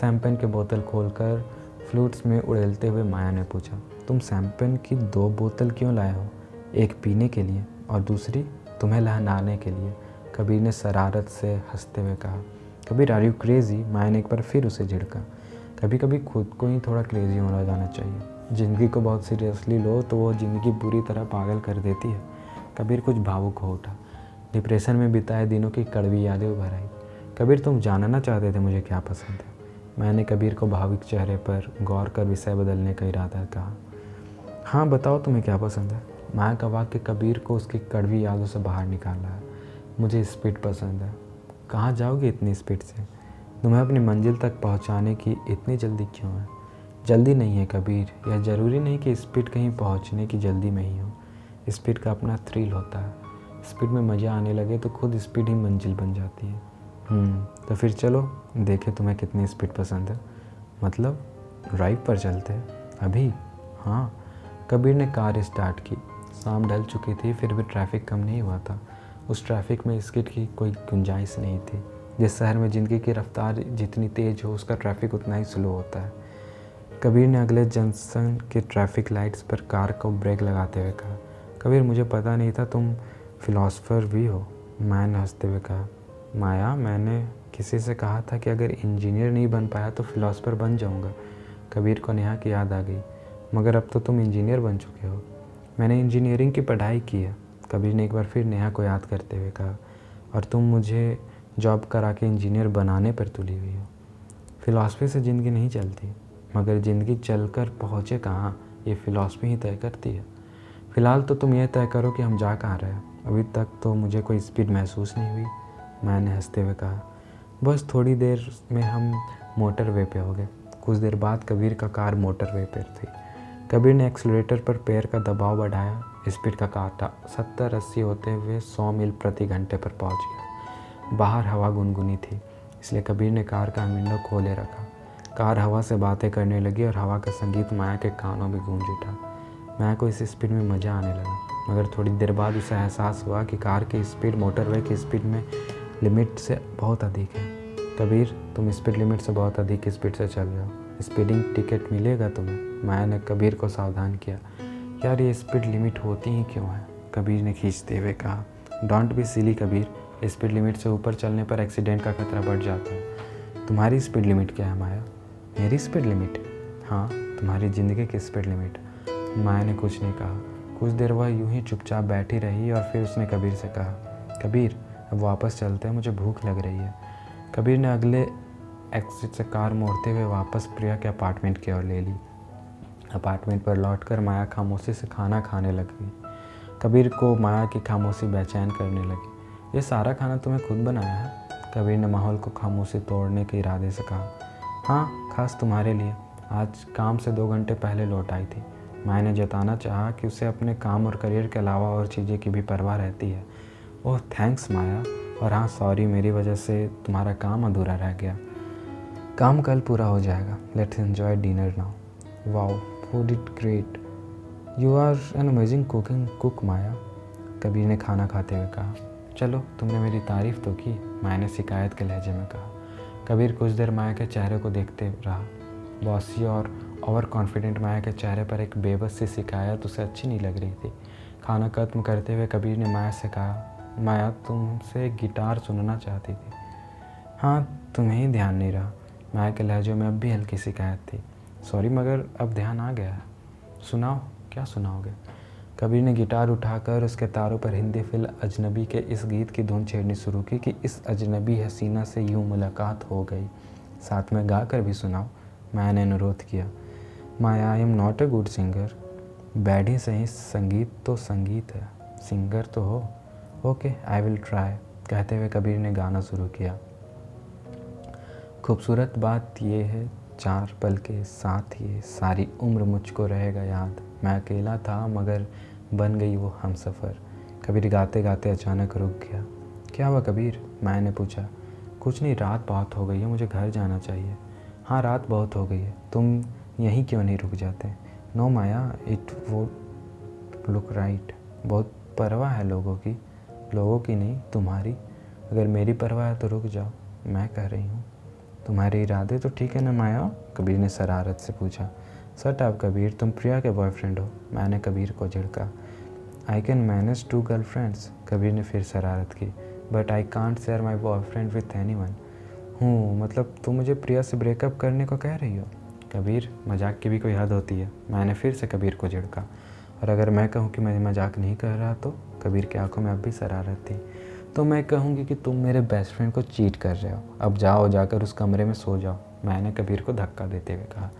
Champagne की बोतल खोलकर फ्लूट्स में उड़ेलते हुए माया ने पूछा। तुम शैम्पेन की 2 बोतल क्यों लाए हो? एक पीने के लिए और दूसरी तुम्हें नहलाने के लिए, कबीर ने शरारत से हंसते हुए कहा। Kabir, are you crazy? Maya ने एक बार फिर उसे झिड़का। कभी कभी खुद को ही थोड़ा क्रेजी होना जाना चाहिए। ज़िंदगी को बहुत सीरियसली लो तो वो ज़िंदगी बुरी तरह पागल कर देती है। कबीर कुछ भावुक हो उठा। डिप्रेशन में बिताए दिनों की कड़वी यादें उभर आई। कबीर, तुम जानना चाहते थे मुझे क्या पसंद है? मैंने कबीर को भावुक चेहरे पर गौर कर विषय बदलने का इरादा कहा। हाँ बताओ, तुम्हें क्या पसंद है? माया का वाक्य कबीर को उसकी कड़वी यादों से बाहर निकाल रहा है। मुझे स्पीड पसंद है। कहाँ जाओगे इतनी स्पीड से? तुम्हें अपनी मंजिल तक पहुँचाने की इतनी जल्दी क्यों है? जल्दी नहीं है कबीर, यह ज़रूरी नहीं कि स्पीड कहीं पहुँचने की जल्दी में ही हो। स्पीड का अपना थ्रिल होता है। स्पीड में मज़ा आने लगे तो खुद स्पीड ही मंजिल बन जाती है। तो फिर चलो देखें तुम्हें कितनी स्पीड पसंद है। मतलब ड्राइव पर चलते हैं अभी? हाँ। कबीर ने कार स्टार्ट की। शाम ढल चुकी थी, फिर भी ट्रैफिक कम नहीं हुआ था। उस ट्रैफिक में स्किड की कोई गुंजाइश नहीं थी। जिस शहर में ज़िंदगी की रफ्तार जितनी तेज़ हो, उसका ट्रैफिक उतना ही स्लो होता है। कबीर ने अगले जंक्शन के ट्रैफिक लाइट्स पर कार को ब्रेक लगाते हुए कहा। कबीर, मुझे पता नहीं था तुम फ़िलासफ़र भी हो। माया ने हंसते हुए कहा। माया, मैंने किसी से कहा था कि अगर इंजीनियर नहीं बन पाया तो फ़िलासफ़र बन जाऊंगा। कबीर को नेहा की याद आ गई। मगर अब तो तुम इंजीनियर बन चुके हो। मैंने इंजीनियरिंग की पढ़ाई की है, कबीर ने एक बार फिर नेहा को याद करते हुए कहा। और तुम मुझे जॉब करा के इंजीनियर बनाने पर तुली हुई हो। फ़िलासफ़ी से ज़िंदगी नहीं चलती, मगर ज़िंदगी चलकर पहुँचे कहाँ, ये फ़िलासफ़ी ही तय करती है। फ़िलहाल तो तुम ये तय करो कि हम जा कहाँ रहे हैं। अभी तक तो मुझे कोई स्पीड महसूस नहीं हुई, मैंने हंसते हुए कहा। बस थोड़ी देर में हम मोटरवे पे हो गए। कुछ देर बाद कबीर का कार मोटरवे पर थी। कबीर ने एक्सीलरेटर पर पैर का दबाव बढ़ाया। स्पीड का काटा 70-80 होते हुए 100 मील प्रति घंटे पर पहुंच गया। बाहर हवा गुनगुनी थी, इसलिए कबीर ने कार का विंडो खोले रखा। कार हवा से बातें करने लगी और हवा का संगीत माया के कानों में गूंज उठा। माया को इस स्पीड में मज़ा आने लगा, मगर थोड़ी देर बाद उसे एहसास हुआ कि कार की स्पीड मोटरवे की स्पीड में लिमिट से बहुत अधिक है। कबीर, तुम स्पीड लिमिट से बहुत अधिक स्पीड से चल रहे हो। स्पीडिंग टिकट मिलेगा तुम्हें, माया ने कबीर को सावधान किया। यार, ये स्पीड लिमिट होती ही क्यों है? कबीर ने खींचते हुए कहा। Don't be silly Kabir, speed limit से ऊपर चलने पर एक्सीडेंट का खतरा बढ़ जाता है। तुम्हारी स्पीड लिमिट क्या है माया? मेरी स्पीड लिमिट? हाँ, तुम्हारी ज़िंदगी की स्पीड लिमिट। माया ने कुछ नहीं कहा। कुछ देर वह यूं ही चुपचाप बैठी रही और फिर उसने कबीर से कहा, कबीर अब वापस चलते हैं, मुझे भूख लग रही है। कबीर ने अगले एग्जिट से कार मोड़ते हुए वापस प्रिया के अपार्टमेंट की ओर ले ली। अपार्टमेंट पर लौटकर माया खामोशी से खाना खाने लग गई। कबीर को माया की खामोशी बेचैन करने लगी। ये सारा खाना तुम्हें खुद बनाया है? कबीर ने माहौल को खामोशी तोड़ने के इरादे से कहा। हाँ, खास तुम्हारे लिए। आज काम से 2 घंटे पहले लौट आई थी। माया ने जताना चाहा कि उसे अपने काम और करियर के अलावा और चीज़ें की भी परवाह रहती है। ओह थैंक्स माया, और हाँ सॉरी, मेरी वजह से तुम्हारा काम अधूरा रह गया। काम कल पूरा हो जाएगा। Let's enjoy dinner now. Wow, food it great. You are an amazing cook Maya, Kabir ने खाना खाते हुए कहा। चलो, तुमने मेरी तारीफ़ तो की, माया ने शिकायत के लहजे में कहा। कबीर कुछ देर माया के चेहरे को देखते रहा। बॉसी और ओवर कॉन्फिडेंट माया के चेहरे पर एक बेबस सी शिकायत उसे अच्छी नहीं लग रही थी। खाना खत्म करते हुए कबीर ने माया से कहा, माया तुमसे गिटार सुनना चाहती थी। हाँ, तुम्हें ही ध्यान नहीं रहा। माया के लहजे में अब भी हल्की शिकायत थी। सॉरी, मगर अब ध्यान आ गया है। सुनाओ, क्या सुनाओगे? कबीर ने गिटार उठाकर उसके तारों पर हिंदी फिल्म अजनबी के इस गीत की धुन छेड़नी शुरू की कि इस अजनबी हसीना से यूं मुलाकात हो गई। साथ में गा कर भी सुनाओ, माया ने अनुरोध किया। Maya, I am not a good singer. Bad ही सही, संगीत तो संगीत है, सिंगर तो हो। ओके, आई विल ट्राई, कहते हुए कबीर ने गाना शुरू किया। खूबसूरत बात यह है, 4 पल के साथ ये सारी उम्र मुझको रहेगा याद। मैं अकेला था मगर बन गई वो हमसफ़र। कबीर गाते गाते अचानक रुक गया। क्या हुआ कबीर? माया ने पूछा। कुछ नहीं, रात बहुत हो गई है, मुझे घर जाना चाहिए। हाँ, रात बहुत हो गई है, तुम यहीं क्यों नहीं रुक जाते? No Maya, it would look right. बहुत परवाह है लोगों की नहीं, तुम्हारी। अगर मेरी परवाह है तो रुक जाओ, मैं कह रही हूँ। तुम्हारे इरादे तो ठीक है ना माया? कबीर ने शरारत से पूछा। सट अप कबीर, तुम प्रिया के बॉयफ्रेंड हो, मैंने कबीर को झिड़का। I can manage 2 girlfriends, Kabir ने फिर शरारत की। But I can't share my boyfriend with anyone. मतलब तुम मुझे प्रिया से ब्रेकअप करने को कह रही हो? कबीर, मजाक की भी कोई हद होती है, मैंने फिर से कबीर को झिड़का। और अगर मैं कहूँ कि मैं मजाक नहीं कर रहा तो? कबीर की आंखों में अब भी शरारत थी। तो मैं कहूँगी कि तुम मेरे बेस्ट फ्रेंड को चीट कर रहे हो। अब जाओ, जाकर उस कमरे में सो जाओ, मैंने कबीर को धक्का देते हुए कहा।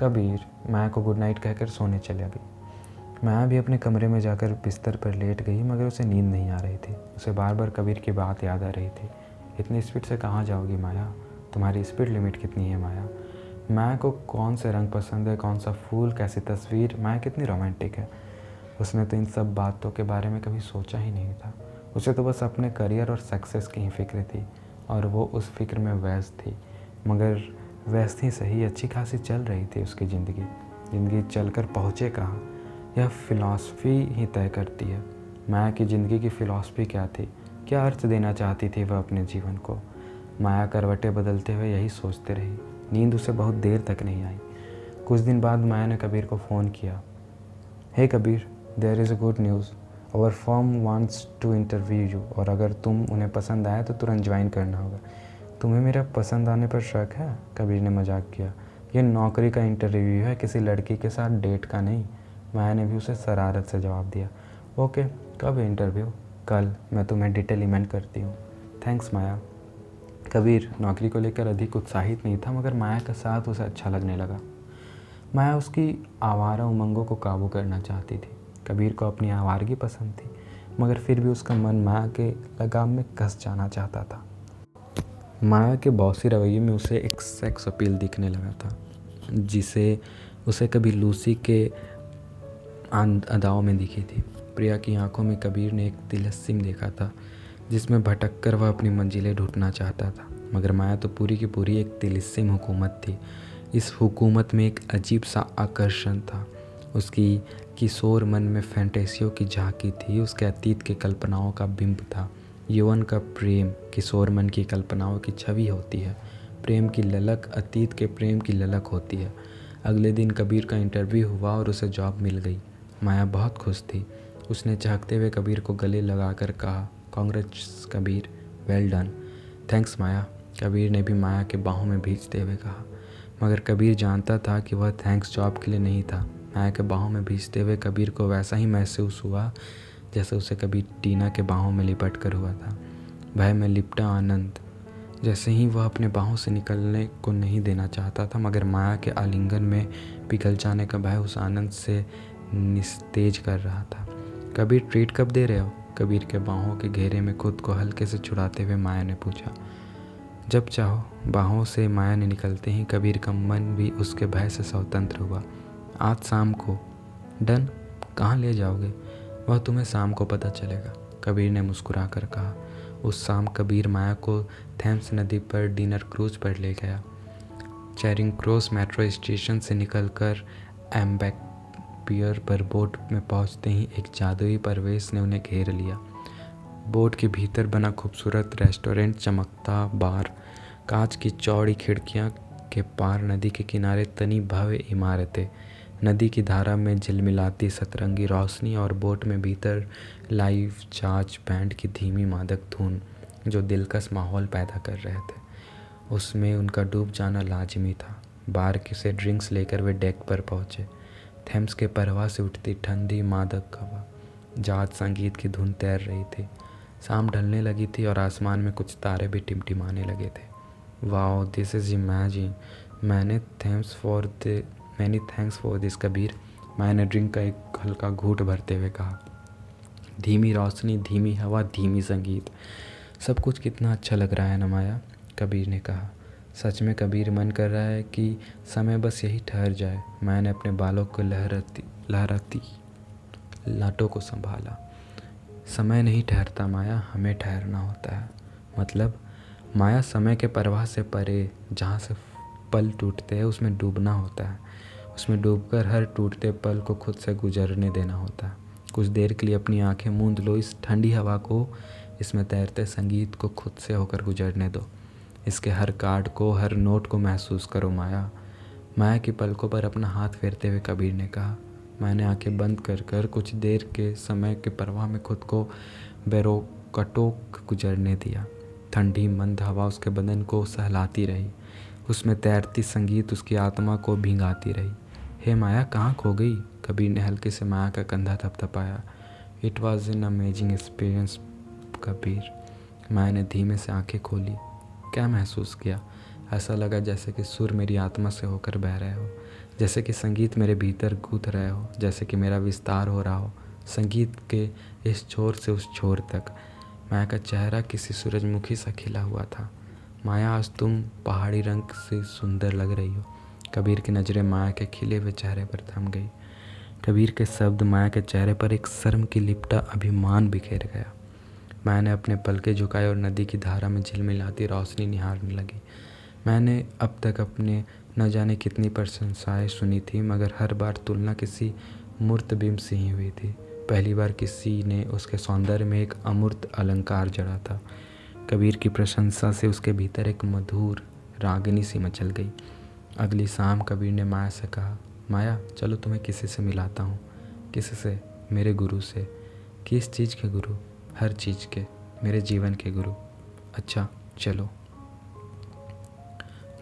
कबीर माया को गुड नाइट कहकर सोने चला गई। माया भी अपने कमरे में जाकर बिस्तर पर लेट गई, मगर उसे नींद नहीं आ रही थी। उसे बार बार कबीर की बात याद आ रही थी। इतनी स्पीड से कहाँ जाओगी माया? तुम्हारी स्पीड लिमिट कितनी है माया? माया को कौन से रंग पसंद है, कौन सा फूल, कैसी तस्वीर? माया कितनी रोमांटिक है। उसने तो इन सब बातों के बारे में कभी सोचा ही नहीं था। उसे तो बस अपने करियर और सक्सेस की ही फिक्र थी, और वो उस फिक्र में व्यस्त थी। मगर व्यस्त ही सही, अच्छी खासी चल रही थी उसकी ज़िंदगी चलकर पहुँचे कहाँ, यह फ़िलॉसफ़ी ही तय करती है। माया की ज़िंदगी की फ़िलॉसफ़ी क्या थी? क्या अर्थ देना चाहती थी वह अपने जीवन को? माया करवटें बदलते हुए यही सोचते रही। नींद उसे बहुत देर तक नहीं आई। कुछ दिन बाद माया ने कबीर को फ़ोन किया। Hey Kabir, there is a good news, our firm wants to interview you. और अगर तुम उन्हें पसंद आए तो तुरंत ज्वाइन करना होगा। तुम्हें मेरा पसंद आने पर शक है? कबीर ने मजाक किया। ये नौकरी का इंटरव्यू है, किसी लड़की के साथ डेट का नहीं। माया ने भी उसे शरारत से जवाब दिया। ओके, कब है इंटरव्यू? कल, मैं तुम्हें डिटेल ईमेल करती हूँ। थैंक्स माया। कबीर नौकरी को लेकर अधिक उत्साहित नहीं था, मगर माया का साथ उसे अच्छा लगने लगा। माया उसकी आवारा उमंगों को काबू करना चाहती थी। कबीर को अपनी आवारगी पसंद थी, मगर फिर भी उसका मन माया के लगाम में कस जाना चाहता था। माया के बॉसी रवैये में उसे एक सेक्स अपील दिखने लगा था, जिसे उसे कभी लूसी के अदाओं में दिखी थी। प्रिया की आंखों में कबीर ने एक तिलस्म देखा था, जिसमें भटक कर वह अपनी मंजिलें ढूंढना चाहता था। मगर माया तो पूरी की पूरी एक तिलस्म हुकूमत थी। इस हुकूमत में एक अजीब सा आकर्षण था। उसकी किशोर मन में फैंटेसियों की झांकी थी, उसके अतीत के कल्पनाओं का बिंब था। यौवन का प्रेम किशोर मन की कल्पनाओं की छवि होती है। प्रेम की ललक अतीत के प्रेम की ललक होती है। अगले दिन कबीर का इंटरव्यू हुआ और उसे जॉब मिल गई। माया बहुत खुश थी। उसने चहकते हुए कबीर को गले लगाकर कहा, congrats Kabir, well done. Thanks Maya, Kabir ने भी माया के बाहों में भींचते हुए कहा। मगर कबीर जानता था कि वह थैंक्स जॉब के लिए नहीं था। माया के बाहों में भींचते हुए कबीर को वैसा ही महसूस हुआ जैसे उसे कभी टीना के बाहों में लिपट कर हुआ था। भय में लिपटा आनंद। जैसे ही वह अपने बाहों से निकलने को नहीं देना चाहता था, मगर माया के आलिंगन में पिघल जाने का भय उस आनंद से निस्तेज कर रहा था। कबीर ट्रीट कब दे रहे हो? कबीर के बाहों के घेरे में खुद को हल्के से छुड़ाते हुए माया ने पूछा। जब चाहो। बाहों से माया ने निकलते ही कबीर का मन भी उसके भय से स्वतंत्र हुआ। आज शाम को। डन। कहाँ ले जाओगे? वह तुम्हें शाम को पता चलेगा, कबीर ने मुस्कुरा कर कहा। उस शाम कबीर माया को थेम्स नदी पर डिनर क्रूज पर ले गया। चैरिंग क्रॉस मेट्रो स्टेशन से निकलकर एम्बेक्पियर पर बोट में पहुंचते ही एक जादुई परवेश ने उन्हें घेर लिया। बोट के भीतर बना खूबसूरत रेस्टोरेंट, चमकता बार, कांच की चौड़ी खिड़कियां के पार नदी के किनारे तनी भव्य इमारतें, नदी की धारा में झिलमिलाती सतरंगी रोशनी और बोट में भीतर लाइव जाज बैंड की धीमी मादक धुन जो दिलकश माहौल पैदा कर रहे थे। उसमें उनका डूब जाना लाजिमी था। बार से ड्रिंक्स लेकर वे डेक पर पहुंचे। थेम्स के प्रवाह से उठती ठंडी मादक हवा, जाज संगीत की धुन तैर रही थी। शाम ढलने लगी थी और आसमान में कुछ तारे भी टिमटिमाने लगे थे। Wow, this is imagine. Many thanks for this Kabir, मैंने ड्रिंक का एक हल्का घूंट भरते हुए कहा। धीमी रोशनी, धीमी हवा, धीमी संगीत, सब कुछ कितना अच्छा लग रहा है ना माया, कबीर ने कहा। सच में कबीर, मन कर रहा है कि समय बस यही ठहर जाए। मैंने अपने बालों को लहराती लाटों को संभाला। समय नहीं ठहरता माया, हमें ठहरना होता है। मतलब? माया, समय के प्रवाह से परे जहाँ से पल टूटते हैं उसमें डूबना होता है। उसमें डूबकर हर टूटते पल को खुद से गुजरने देना होता है। कुछ देर के लिए अपनी आंखें मूंद लो, इस ठंडी हवा को, इसमें तैरते संगीत को खुद से होकर गुजरने दो। इसके हर कार्ड को, हर नोट को महसूस करो माया। माया की पलकों पर अपना हाथ फेरते हुए कबीर ने कहा। मैंने आंखें बंद कर कुछ देर के समय के प्रवाह में खुद को बेरोकटोक गुजरने दिया। ठंडी मंद हवा उसके बदन को सहलाती रही। उसमें तैरती संगीत उसकी आत्मा को भिंगाती रही। हे माया, कहाँ खो गई? कबीर ने हल्के से माया का कंधा थपथपाया। It was an amazing experience Kabir. Maya ने धीमे से आंखें खोली। क्या महसूस किया? ऐसा लगा जैसे कि सुर मेरी आत्मा से होकर बह रहे हो, जैसे कि संगीत मेरे भीतर गूंथ रहे हो, जैसे कि मेरा विस्तार हो रहा हो, संगीत के इस छोर से उस छोर तक। माया का चेहरा किसी सूरजमुखी सा खिला हुआ था। माया, आज तुम पहाड़ी रंग से सुंदर लग रही हो। कबीर की नज़रें माया के खिले हुए चेहरे पर थम गई। कबीर के शब्द माया के चेहरे पर एक शर्म की लिपटा अभिमान बिखेर गया। मैंने अपने पलके झुकाए और नदी की धारा में झिलमिलाती रोशनी निहारने लगी। मैंने अब तक अपने न जाने कितनी प्रशंसाएं सुनी थी, मगर हर बार तुलना किसी मूर्त बिंब से ही हुई थी। पहली बार किसी ने उसके सौंदर्य में एक अमूर्त अलंकार जड़ा था। कबीर की प्रशंसा से उसके भीतर एक मधुर रागिनी सी मचल गई। अगली शाम कबीर ने माया से कहा, माया, चलो तुम्हें किसी से मिलाता हूँ। किसी से? मेरे गुरु से। किस चीज़ के गुरु? हर चीज़ के, मेरे जीवन के गुरु। अच्छा, चलो।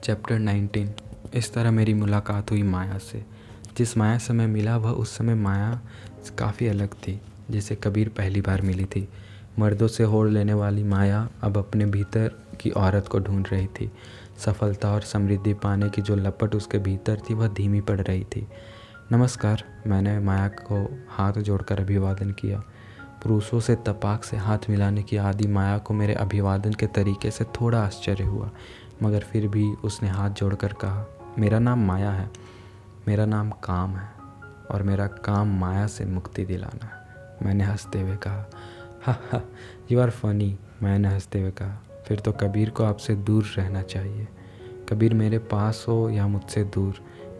चैप्टर 19। इस तरह मेरी मुलाकात हुई माया से। जिस माया से मैं मिला वह उस समय माया काफ़ी अलग थी, जिसे कबीर पहली बार मिली थी। मर्दों से होड़ लेने वाली माया अब अपने भीतर की औरत को ढूंढ रही थी। सफलता और समृद्धि पाने की जो लपट उसके भीतर थी वह धीमी पड़ रही थी। नमस्कार, मैंने माया को हाथ जोड़कर अभिवादन किया। पुरुषों से तपाक से हाथ मिलाने की आदि माया को मेरे अभिवादन के तरीके से थोड़ा आश्चर्य हुआ, मगर फिर भी उसने हाथ जोड़कर कहा, मेरा नाम माया है, मेरा नाम काम है और मेरा काम माया से मुक्ति दिलाना है। मैंने हंसते हुए कहा। हा, यू आर फनी, मैंने हंसते हुए कहा। फिर तो कबीर को आपसे दूर रहना चाहिए। कबीर मेरे पास हो या मुझसे दूर,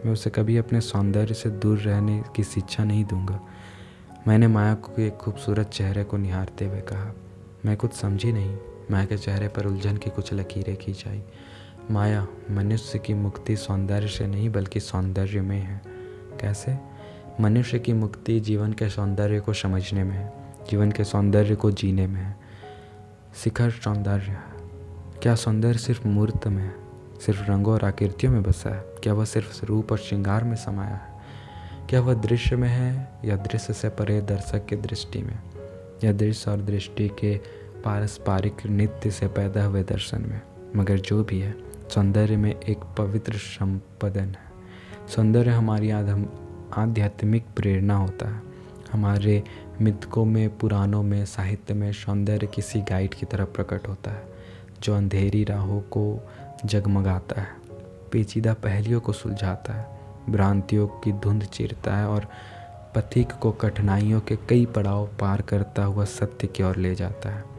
मैं उसे कभी अपने सौंदर्य से दूर रहने की शिक्षा नहीं दूंगा। मैंने माया के खूबसूरत चेहरे को निहारते हुए कहा। मैं कुछ समझी नहीं। माया के चेहरे पर उलझन की कुछ लकीरें खींचाई। माया, मनुष्य की मुक्ति सौंदर्य से नहीं बल्कि सौंदर्य में है। कैसे? मनुष्य की मुक्ति जीवन के सौंदर्य को समझने में है, जीवन के सौंदर्य को जीने में है। शिखर सौंदर्य है। क्या सौंदर्य सिर्फ मूर्त में है, सिर्फ रंगों और आकृतियों में बसा है? क्या वह सिर्फ रूप और श्रृंगार में समाया है? क्या वह दृश्य में है या दृश्य से परे दर्शक की दृष्टि में, या दृश्य और दृष्टि के पारस्परिक नित्य से पैदा हुए दर्शन में? मगर जो भी है, सौंदर्य में एक पवित्र संपदन है। सौंदर्य हमारी आध्यात्मिक प्रेरणा होता है। हमारे मिथकों में, पुराणों में, साहित्य में सौंदर्य किसी गाइड की तरह प्रकट होता है जो अंधेरी राहों को जगमगाता है, पेचीदा पहेलियों को सुलझाता है, भ्रांतियों की धुंध चीरता है और पथिक को कठिनाइयों के कई पड़ाव पार करता हुआ सत्य की ओर ले जाता है।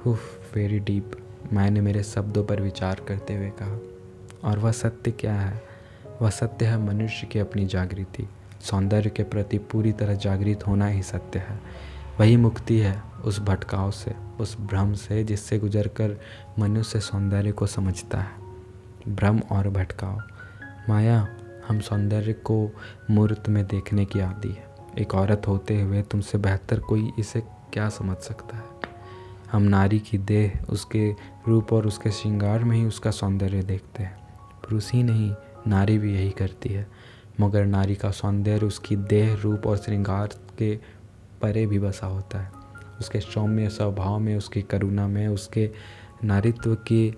वेरी डीप, मैंने मेरे शब्दों पर विचार करते हुए कहा। और वह सत्य क्या है? वह सत्य है मनुष्य की अपनी जागृति। सौंदर्य के प्रति पूरी तरह जागृत होना ही सत्य है। वही मुक्ति है उस भटकाव से, उस भ्रम से जिससे गुजरकर मनुष्य सौंदर्य को समझता है। भ्रम और भटकाव। माया, हम सौंदर्य को मूर्त में देखने की आदी है। एक औरत होते हुए तुमसे बेहतर कोई इसे क्या समझ सकता है? हम नारी की देह, उसके रूप और उसके श्रृंगार में ही उसका सौंदर्य देखते हैं। पुरुष ही नहीं, नारी भी यही करती है। मगर नारी का सौंदर्य उसकी देह, रूप और श्रृंगार के परे भी बसा होता है, उसके सौम्य स्वभाव में, उसकी करुणा में, उसके नारीत्व की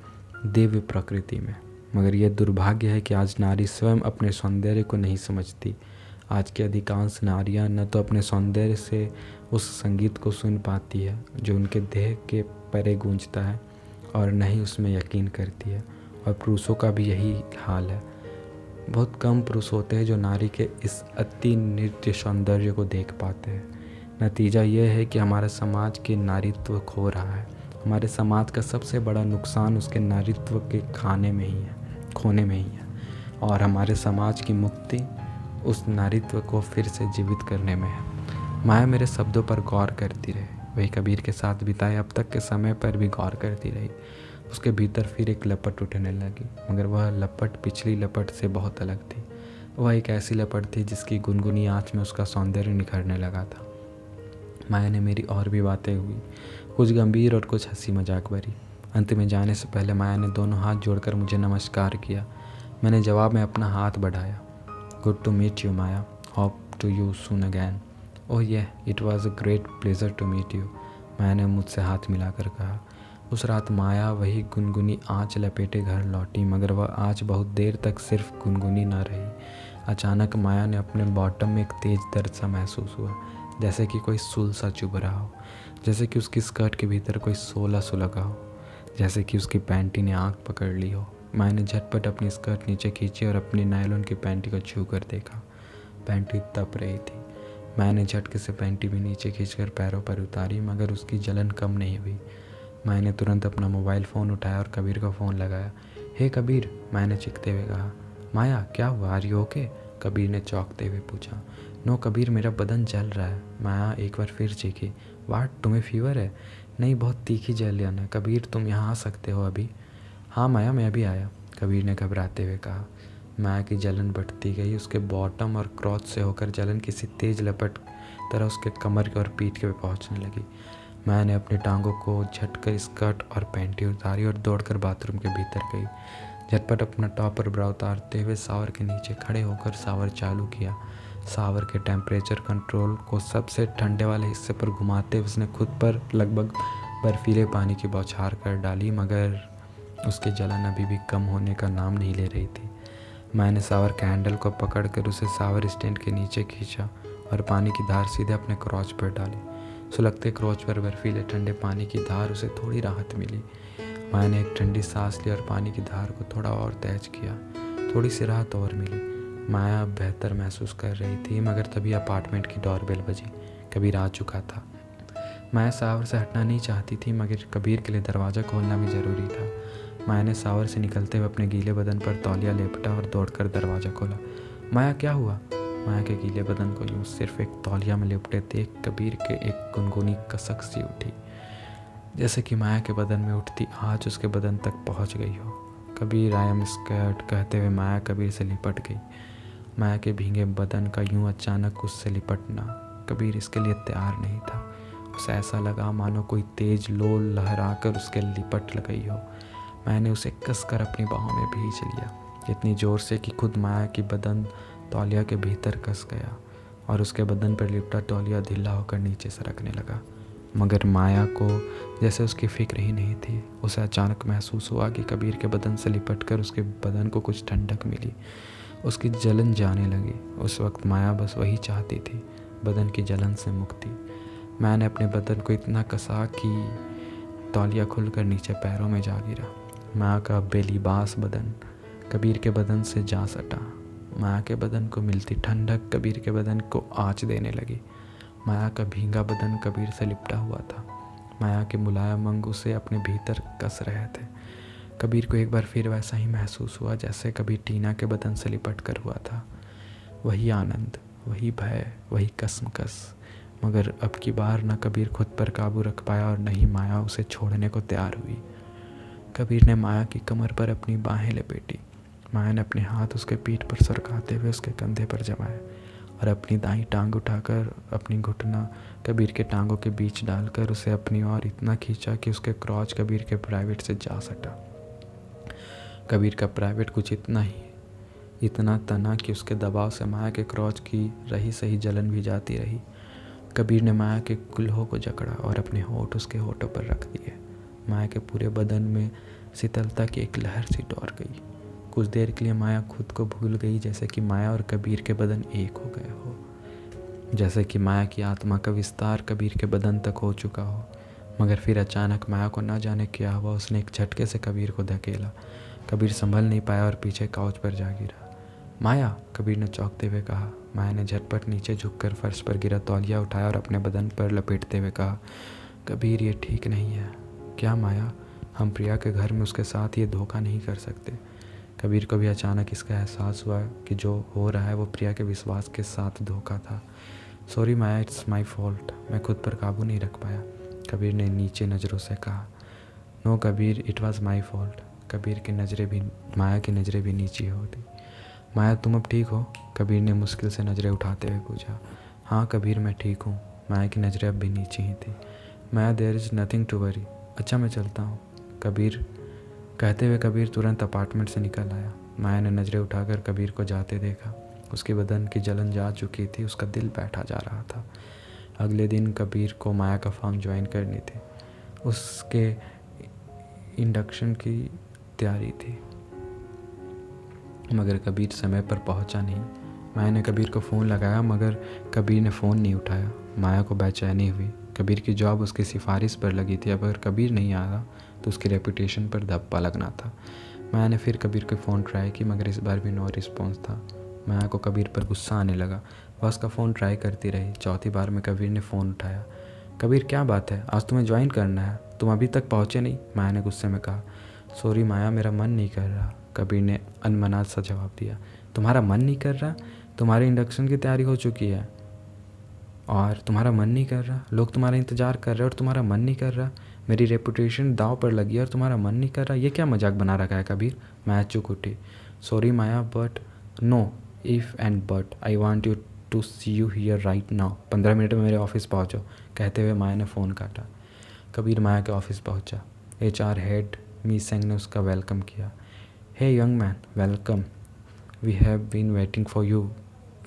दिव्य प्रकृति में। मगर यह दुर्भाग्य है कि आज नारी स्वयं अपने सौंदर्य को नहीं समझती। आज की अधिकांश नारियां न तो अपने सौंदर्य से उस संगीत को सुन पाती है जो उनके देह के परे गूंजता है, और न ही उसमें यकीन करती है। और पुरुषों का भी यही हाल है। बहुत कम पुरुष होते हैं जो नारी के इस अति नृत्य सौंदर्य को देख पाते हैं। नतीजा यह है कि हमारा समाज के नारीत्व खो रहा है। हमारे समाज का सबसे बड़ा नुकसान उसके नारीत्व के खोने में ही है। और हमारे समाज की मुक्ति उस नारीत्व को फिर से जीवित करने में है। माया मेरे शब्दों पर गौर करती रही। वही कबीर के साथ बिताए अब तक के समय पर भी गौर करती रही। उसके भीतर फिर एक लपट उठने लगी, मगर वह लपट पिछली लपट से बहुत अलग थी। वह एक ऐसी लपट थी जिसकी गुनगुनी आँच में उसका सौंदर्य निखरने लगा था। माया ने मेरी और भी बातें हुई, कुछ गंभीर और कुछ हंसी मजाक भरी। अंत में जाने से पहले माया ने दोनों हाथ जोड़कर मुझे नमस्कार किया। मैंने जवाब में अपना हाथ बढ़ाया। Good to meet you Maya, hope to you soon again. Oh yeah, it was a great pleasure to meet you, Maya ने मुझसे हाथ मिलाकर कहा। उस रात माया वही गुनगुनी आँच लपेटे घर लौटी, मगर वह आँच बहुत देर तक सिर्फ गुनगुनी न रही। अचानक माया ने अपने बॉटम में एक तेज दर्द सा महसूस हुआ, जैसे कि कोई सूल सा चुभ रहा हो, जैसे कि उसकी स्कर्ट के भीतर कोई सोला सुलगा हो, जैसे कि उसकी पैंटी ने आँख पकड़ ली हो। माया ने झटपट अपनी स्कर्ट नीचे खींची और अपनी नायलॉन की पैंटी को छू कर देखा। पैंटी तप रही थी। मैंने झटके से पैंटी भी नीचे खींचकर पैरों पर उतारी, मगर उसकी जलन कम नहीं हुई। मैंने तुरंत अपना मोबाइल फ़ोन उठाया और कबीर को फ़ोन लगाया। हे कबीर, मैंने चीखते हुए कहा। माया, क्या हुआ? Are you okay? कबीर ने चौंकते हुए पूछा। नो कबीर, मेरा बदन जल रहा है। माया एक बार फिर चीखी। वाट, तुम्हें फीवर है? नहीं, बहुत तीखी जलन है। कबीर, तुम यहाँ आ सकते हो अभी? हाँ माया, मैं अभी आया, कबीर ने घबराते हुए कहा। माया की जलन बढ़ती गई। उसके बॉटम और क्रॉच से होकर जलन किसी तेज लपट तरह उसके कमर और पीठ के पहुँचने लगी। मैंने अपनी टांगों को झटकर स्कर्ट और पैंटी उतारी और दौड़कर बाथरूम के भीतर गई। झटपट अपना टॉप और ब्रा उतारते हुए शावर के नीचे खड़े होकर शावर चालू किया। शावर के टेम्परेचर कंट्रोल को सबसे ठंडे वाले हिस्से पर घुमाते हुए उसने खुद पर लगभग बर्फीले पानी की बौछार कर डाली, मगर उसकी जलन अभी भी कम होने का नाम नहीं ले रही थी। मैंने शावर के हैंडल को पकड़कर उसे शावर स्टैंड के नीचे खींचा और पानी की धार सीधे अपने क्रॉच पर डाली। सुलगते क्रॉच पर बर्फीले ठंडे पानी की धार उसे थोड़ी राहत मिली। मैंने एक ठंडी सांस ली और पानी की धार को थोड़ा और तेज किया। थोड़ी सी राहत और मिली। माया अब बेहतर महसूस कर रही थी, मगर तभी अपार्टमेंट की डोरबेल बजी। कबीर आ चुका था। माया शावर से हटना नहीं चाहती थी, मगर कबीर के लिए दरवाज़ा खोलना भी ज़रूरी था। माया ने शावर से निकलते हुए अपने गीले बदन पर तौलिया लेपटा और दौड़कर दरवाज़ा खोला। माया, क्या हुआ? माया के गीले बदन को यूँ सिर्फ एक तौलिया में लिपटे देख कबीर के एक गुनगुनी कसक सी उठी, जैसे कि माया के बदन में उठती आँच उसके बदन तक पहुँच गई हो। कबीर, आई एम स्कर्ट कहते हुए माया कबीर से लिपट गई। माया के भीगे बदन का यूँ अचानक उससे लिपटना, कबीर इसके लिए तैयार नहीं था। उसे ऐसा लगा मानो कोई तेज लो लहराकर उसके लिपट गई हो। मैंने उसे कसकर अपनी बाहों में भींच लिया, इतनी ज़ोर से कि खुद माया की बदन तौलिया के भीतर कस गया और उसके बदन पर लिपटा तौलिया ढीला होकर नीचे सरकने लगा। मगर माया को जैसे उसकी फिक्र ही नहीं थी। उसे अचानक महसूस हुआ कि कबीर के बदन से लिपटकर उसके बदन को कुछ ठंडक मिली। उसकी जलन जाने लगी। उस वक्त माया बस वही चाहती थी, बदन की जलन से मुक्ति। मैंने अपने बदन को इतना कसा कि तौलिया खुलकर नीचे पैरों में जा गिरा। माया का बेलिबास बदन कबीर के बदन से जा सटा। माया के बदन को मिलती ठंडक कबीर के बदन को आँच देने लगी। माया का भींगा बदन कबीर से लिपटा हुआ था। माया के मुलायम अंग उसे अपने भीतर कस रहे थे। कबीर को एक बार फिर वैसा ही महसूस हुआ जैसे कभी टीना के बदन से लिपट कर हुआ था। वही आनंद, वही भय, वही कसमकस। मगर अब की बार न कबीर खुद पर काबू रख पाया और न ही माया उसे छोड़ने को तैयार हुई। कबीर ने माया की कमर पर अपनी बाहें लपेटी। माया ने अपने हाथ उसके पीठ पर सरकाते हुए उसके कंधे पर जमाए और अपनी दाईं टांग उठाकर अपनी घुटना कबीर के टांगों के बीच डालकर उसे अपनी ओर इतना खींचा कि उसके क्रॉच कबीर के प्राइवेट से जा सटा। कबीर का प्राइवेट कुछ इतना तना कि उसके दबाव से माया के क्रॉच की रही सही जलन भी जाती रही। कबीर ने माया के कुल्हों को जकड़ा और अपने होंठ उसके होठों पर रख दिए। माया के पूरे बदन में शीतलता की एक लहर सी दौड़ गई। कुछ देर के लिए माया खुद को भूल गई, जैसे कि माया और कबीर के बदन एक हो गए हो, जैसे कि माया की आत्मा का विस्तार कबीर के बदन तक हो चुका हो। मगर फिर अचानक माया को ना जाने क्या हुआ, उसने एक झटके से कबीर को धकेला। कबीर संभल नहीं पाया और पीछे काउच पर जा गिरा। माया, कबीर ने चौंकते हुए कहा। माया ने झटपट नीचे झुककर फर्श पर गिरा तौलिया उठाया और अपने बदन पर लपेटते हुए कहा, कबीर ये ठीक नहीं है। क्या माया? हम प्रिया के घर में उसके साथ ये धोखा नहीं कर सकते। कबीर को भी अचानक इसका एहसास हुआ कि जो हो रहा है वो प्रिया के विश्वास के साथ धोखा था। Sorry Maya, it's my fault. मैं खुद पर काबू नहीं रख पाया, कबीर ने नीचे नज़रों से कहा। No Kabir, it was my fault. Kabir की नज़रें भी, माया की नज़रें भी नीची होती। माया, तुम अब ठीक हो? कबीर ने मुश्किल से नज़रें उठाते हुए पूछा। हाँ कबीर, मैं ठीक हूँ। माया की नज़रें अब भी नीचे ही थी। Maya, there is nothing to worry. अच्छा मैं चलता हूँ, कबीर कहते हुए कबीर तुरंत अपार्टमेंट से निकल आया। माया ने नज़रें उठाकर कबीर को जाते देखा। उसके बदन की जलन जा चुकी थी, उसका दिल बैठा जा रहा था। अगले दिन कबीर को माया का फॉर्म ज्वाइन करनी थी। उसके इंडक्शन की तैयारी थी, मगर कबीर समय पर पहुंचा नहीं। माया ने कबीर को फ़ोन लगाया, मगर कबीर ने फ़ोन नहीं उठाया। माया को बेचैनी हुई। कबीर की जॉब उसकी सिफारिश पर लगी थी। अगर कबीर नहीं आया तो उसकी रेपुटेशन पर धब्बा लगना था। माया ने फिर कबीर को फ़ोन ट्राई की, मगर इस बार भी नो रिस्पॉन्स था। माया को कबीर पर गुस्सा आने लगा। वह उसका फ़ोन ट्राई करती रही। चौथी बार में कबीर ने फ़ोन उठाया। कबीर, क्या बात है? आज तुम्हें ज्वाइन करना है, तुम अभी तक पहुँचे नहीं। माया ने गुस्से में कहा। सॉरी माया, मेरा मन नहीं कर रहा, कबीर ने अनमना सा जवाब दिया। तुम्हारा मन नहीं कर रहा? तुम्हारे इंडक्शन की तैयारी हो चुकी है और तुम्हारा मन नहीं कर रहा? लोग तुम्हारा इंतज़ार कर रहे हैं और तुम्हारा मन नहीं कर रहा? मेरी रेपुटेशन दांव पर लगी है और तुम्हारा मन नहीं कर रहा? ये क्या मजाक बना रखा है कबीर? माया चुप उठी। Sorry Maya, but no if and but I want you to see you here right now. 15 minute में मेरे ऑफिस पहुँचो, कहते हुए माया ने फ़ोन काटा। कबीर माया के ऑफिस पहुँचा। HR हेड मिस सेंग ने उसका वेलकम किया। Hey young man, welcome. We have been waiting for you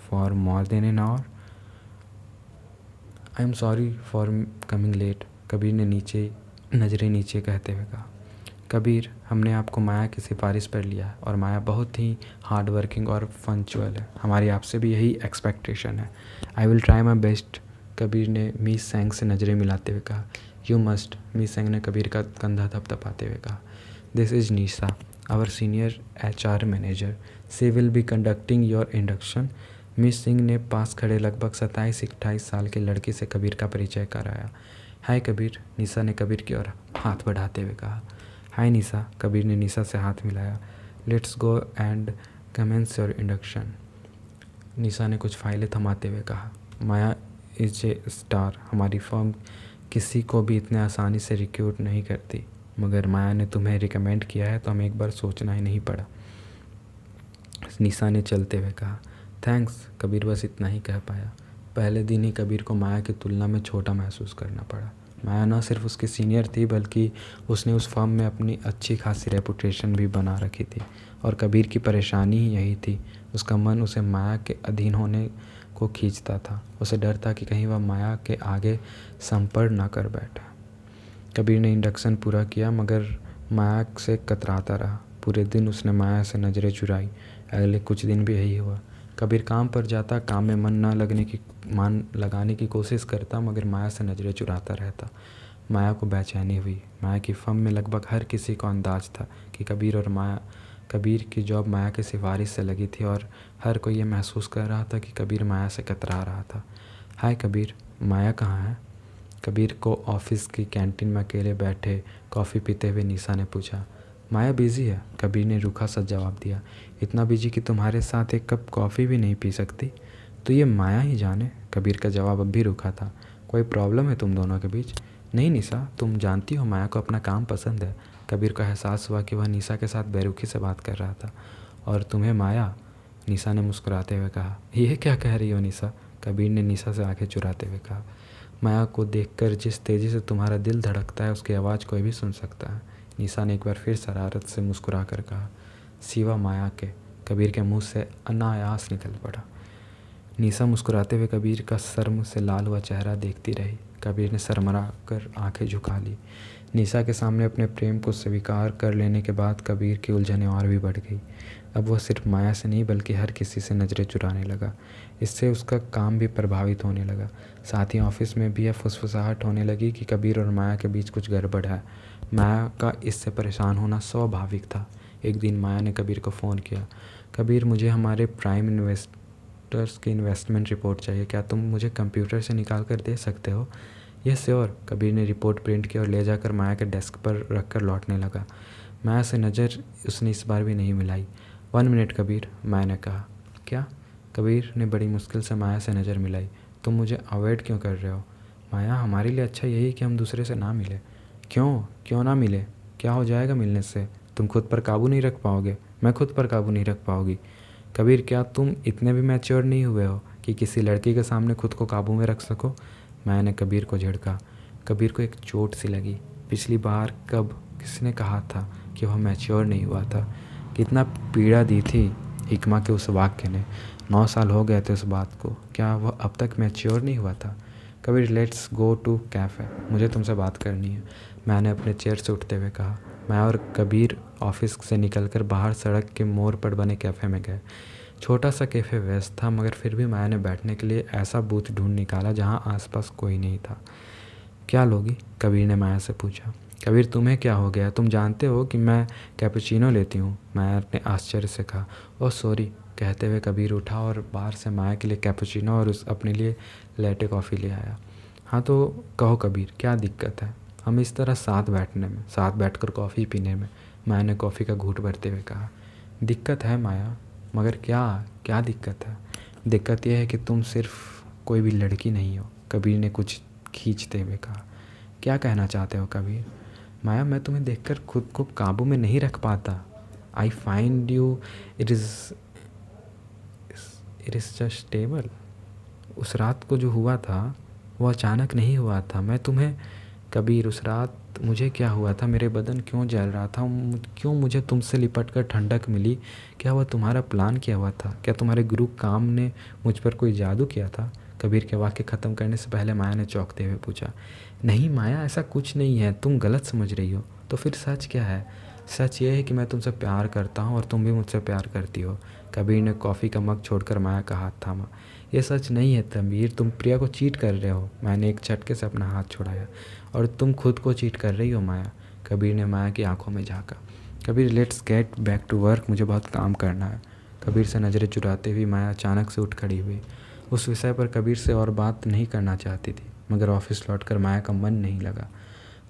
for more than an hour. I am sorry for coming late, Kabir ने नज़रें नीचे कहते हुए कहा। कबीर, हमने आपको माया की सिफारिश पर लिया है और माया बहुत ही हार्ड वर्किंग और पंक्चुअल है। हमारी आपसे भी यही एक्सपेक्टेशन है। I will try my best, Kabir ने मिस सेंग से नज़रें मिलाते हुए कहा। यू मस्ट, मिस सेंग ने कबीर का कंधा थपथपाते हुए कहा। This is Nisha, our senior HR manager. She will be conducting your induction. Miss Singh ने पास खड़े लगभग 27-28 साल के लड़के से कबीर का परिचय कराया। हाय कबीर, निशा ने कबीर की ओर हाथ बढ़ाते हुए कहा। हाय निशा, कबीर ने निशा से हाथ मिलाया। Let's go and commence your induction, Nisha ने कुछ फाइलें थमाते हुए कहा। माया इज ए स्टार, हमारी फर्म किसी को भी इतने आसानी से रिक्रूट नहीं करती, मगर माया ने तुम्हें रिकमेंड किया है तो हमें एक बार सोचना ही नहीं पड़ा, निशा ने चलते हुए कहा। थैंक्स, कबीर बस इतना ही कह पाया। पहले दिन ही कबीर को माया की तुलना में छोटा महसूस करना पड़ा। माया न सिर्फ उसकी सीनियर थी बल्कि उसने उस फर्म में अपनी अच्छी खासी रेपुटेशन भी बना रखी थी और कबीर की परेशानी ही यही थी। उसका मन उसे माया के अधीन होने को खींचता था। उसे डर था कि कहीं वह माया के आगे संपर्क न कर बैठे। कबीर ने इंडक्शन पूरा किया मगर माया से कतराता रहा। पूरे दिन उसने माया से नज़रें चुराई। अगले कुछ दिन भी यही हुआ। कबीर काम पर जाता, काम में मन लगाने की कोशिश करता मगर माया से नज़रें चुराता रहता। माया को बेचैनी हुई। माया की फर्म में लगभग हर किसी को अंदाज था कि कबीर की जॉब माया की सिफारिश से लगी थी और हर कोई ये महसूस कर रहा था कि कबीर माया से कतरा रहा था। हाय कबीर, माया कहाँ है? कबीर को ऑफिस की कैंटीन में अकेले बैठे कॉफ़ी पीते हुए निशा ने पूछा। माया बिज़ी है, कबीर ने रूखा सा जवाब दिया। इतना बिजी कि तुम्हारे साथ एक कप कॉफ़ी भी नहीं पी सकती? तो ये माया ही जाने। कबीर का जवाब अब भी रूखा था। कोई प्रॉब्लम है तुम दोनों के बीच? नहीं निशा, तुम जानती हो माया को अपना काम पसंद है। कबीर को एहसास हुआ कि वह निशा के साथ बेरुखी से बात कर रहा था। और तुम्हें माया? निशा ने मुस्कुराते हुए कहा। यह क्या कह रही हो निशा? कबीर ने निशा से आंखें चुराते हुए कहा। माया को देखकर जिस तेज़ी से तुम्हारा दिल धड़कता है उसकी आवाज़ कोई भी सुन सकता है। निशा ने एक बार फिर शरारत से मुस्कुरा कर कहा। सिवा माया के। कबीर के मुंह से अनायास निकल पड़ा। निशा मुस्कुराते हुए कबीर का शर्म से लाल हुआ चेहरा देखती रही। कबीर ने शर्मरा कर आंखें झुका ली। निशा के सामने अपने प्रेम को स्वीकार कर लेने के बाद कबीर की उलझनें और भी बढ़ गई। अब वह सिर्फ माया से नहीं बल्कि हर किसी से नज़रें चुराने लगा। इससे उसका काम भी प्रभावित होने लगा। साथ ही ऑफिस में भी यह फुसफुसाहट होने लगी कि कबीर और माया के बीच कुछ गड़बड़ है। माया का इससे परेशान होना स्वाभाविक था। एक दिन माया ने कबीर को फ़ोन किया। कबीर, मुझे हमारे प्राइम इन्वेस्टर्स की इन्वेस्टमेंट रिपोर्ट चाहिए। क्या तुम मुझे कंप्यूटर से निकाल कर दे सकते हो? यह श्योर। कबीर ने रिपोर्ट प्रिंट की और ले जाकर माया के डेस्क पर रख कर लौटने लगा। माया से नज़र उसने इस बार भी नहीं मिलाई। 1 मिनट कबीर, माया ने कहा। क्या? कबीर ने बड़ी मुश्किल से माया से नज़र मिलाई। तुम मुझे अवॉइड क्यों कर रहे हो? माया, हमारे लिए अच्छा यही कि हम दूसरे से ना मिले। क्यों ना मिले? क्या हो जाएगा मिलने से? तुम खुद पर काबू नहीं रख पाओगे, मैं खुद पर काबू नहीं रख पाऊँगी। कबीर, क्या तुम इतने भी मैच्योर नहीं हुए हो कि किसी लड़की के सामने खुद को काबू में रख सको? माया ने कबीर को झिड़का। कबीर को एक चोट सी लगी। पिछली बार कब किसने कहा था कि वह मैच्योर नहीं हुआ था? कितना पीड़ा दी थी हिकमा के उस वाक्य ने। 9 साल हो गए थे उस बात को। क्या वह अब तक मैच्योर नहीं हुआ था? Kabir, let's go to cafe, मुझे तुमसे बात करनी है, मैंने अपने चेयर से उठते हुए कहा। मैं और कबीर ऑफिस से निकलकर बाहर सड़क के मोड़ पर बने कैफ़े में गए। छोटा सा कैफ़े व्यस्त था मगर फिर भी माया ने बैठने के लिए ऐसा बूथ ढूंढ निकाला जहां आसपास कोई नहीं था। क्या लोगी? कबीर ने माया से पूछा। कबीर, तुम्हें क्या हो गया? तुम जानते हो कि मैं कैपुचिनो लेती हूँ, माया ने आश्चर्य से कहा। ओह सॉरी, कहते हुए कबीर उठा और बाहर से माया के लिए कैपुचिनो और अपने लिए लेटे कॉफ़ी ले आया। हाँ तो कहो कबीर, क्या दिक्कत है? हम इस तरह साथ बैठकर कॉफ़ी पीने में, माया ने कॉफ़ी का घूंट भरते हुए कहा। दिक्कत है माया, मगर क्या दिक्कत है? दिक्कत यह है कि तुम सिर्फ कोई भी लड़की नहीं हो, कबीर ने कुछ खींचते हुए कहा। क्या कहना चाहते हो कबीर? माया, मैं तुम्हें देखकर खुद को काबू में नहीं रख पाता। I find you it is just stable. उस रात को जो हुआ था वो अचानक नहीं हुआ था। मैं तुम्हें कबीर, उस रात मुझे क्या हुआ था? मेरे बदन क्यों जल रहा था? क्यों मुझे तुमसे लिपट कर ठंडक मिली? क्या वह तुम्हारा प्लान किया हुआ था? क्या तुम्हारे गुरु काम ने मुझ पर कोई जादू किया था? कबीर के वाक्य ख़त्म करने से पहले माया ने चौंकते हुए पूछा। नहीं माया, ऐसा कुछ नहीं है, तुम गलत समझ रही हो। तो फिर सच क्या है? सच ये है कि मैं तुमसे प्यार करता हूँ और तुम भी मुझसे प्यार करती हो। कबीर ने कॉफ़ी का मग छोड़कर माया का हाथ थामा। ये सच नहीं है कबीर, तुम प्रिया को चीट कर रहे हो। मैंने एक झटके से अपना हाथ छुड़ाया। और तुम खुद को चीट कर रही हो माया। कबीर ने माया की आंखों में झांका। Kabir, let's get back to work, मुझे बहुत काम करना है। कबीर से नज़रें चुराते हुए माया अचानक से उठ खड़ी हुई। उस विषय पर कबीर से और बात नहीं करना चाहती थी मगर ऑफिस लौटकर माया का मन नहीं लगा।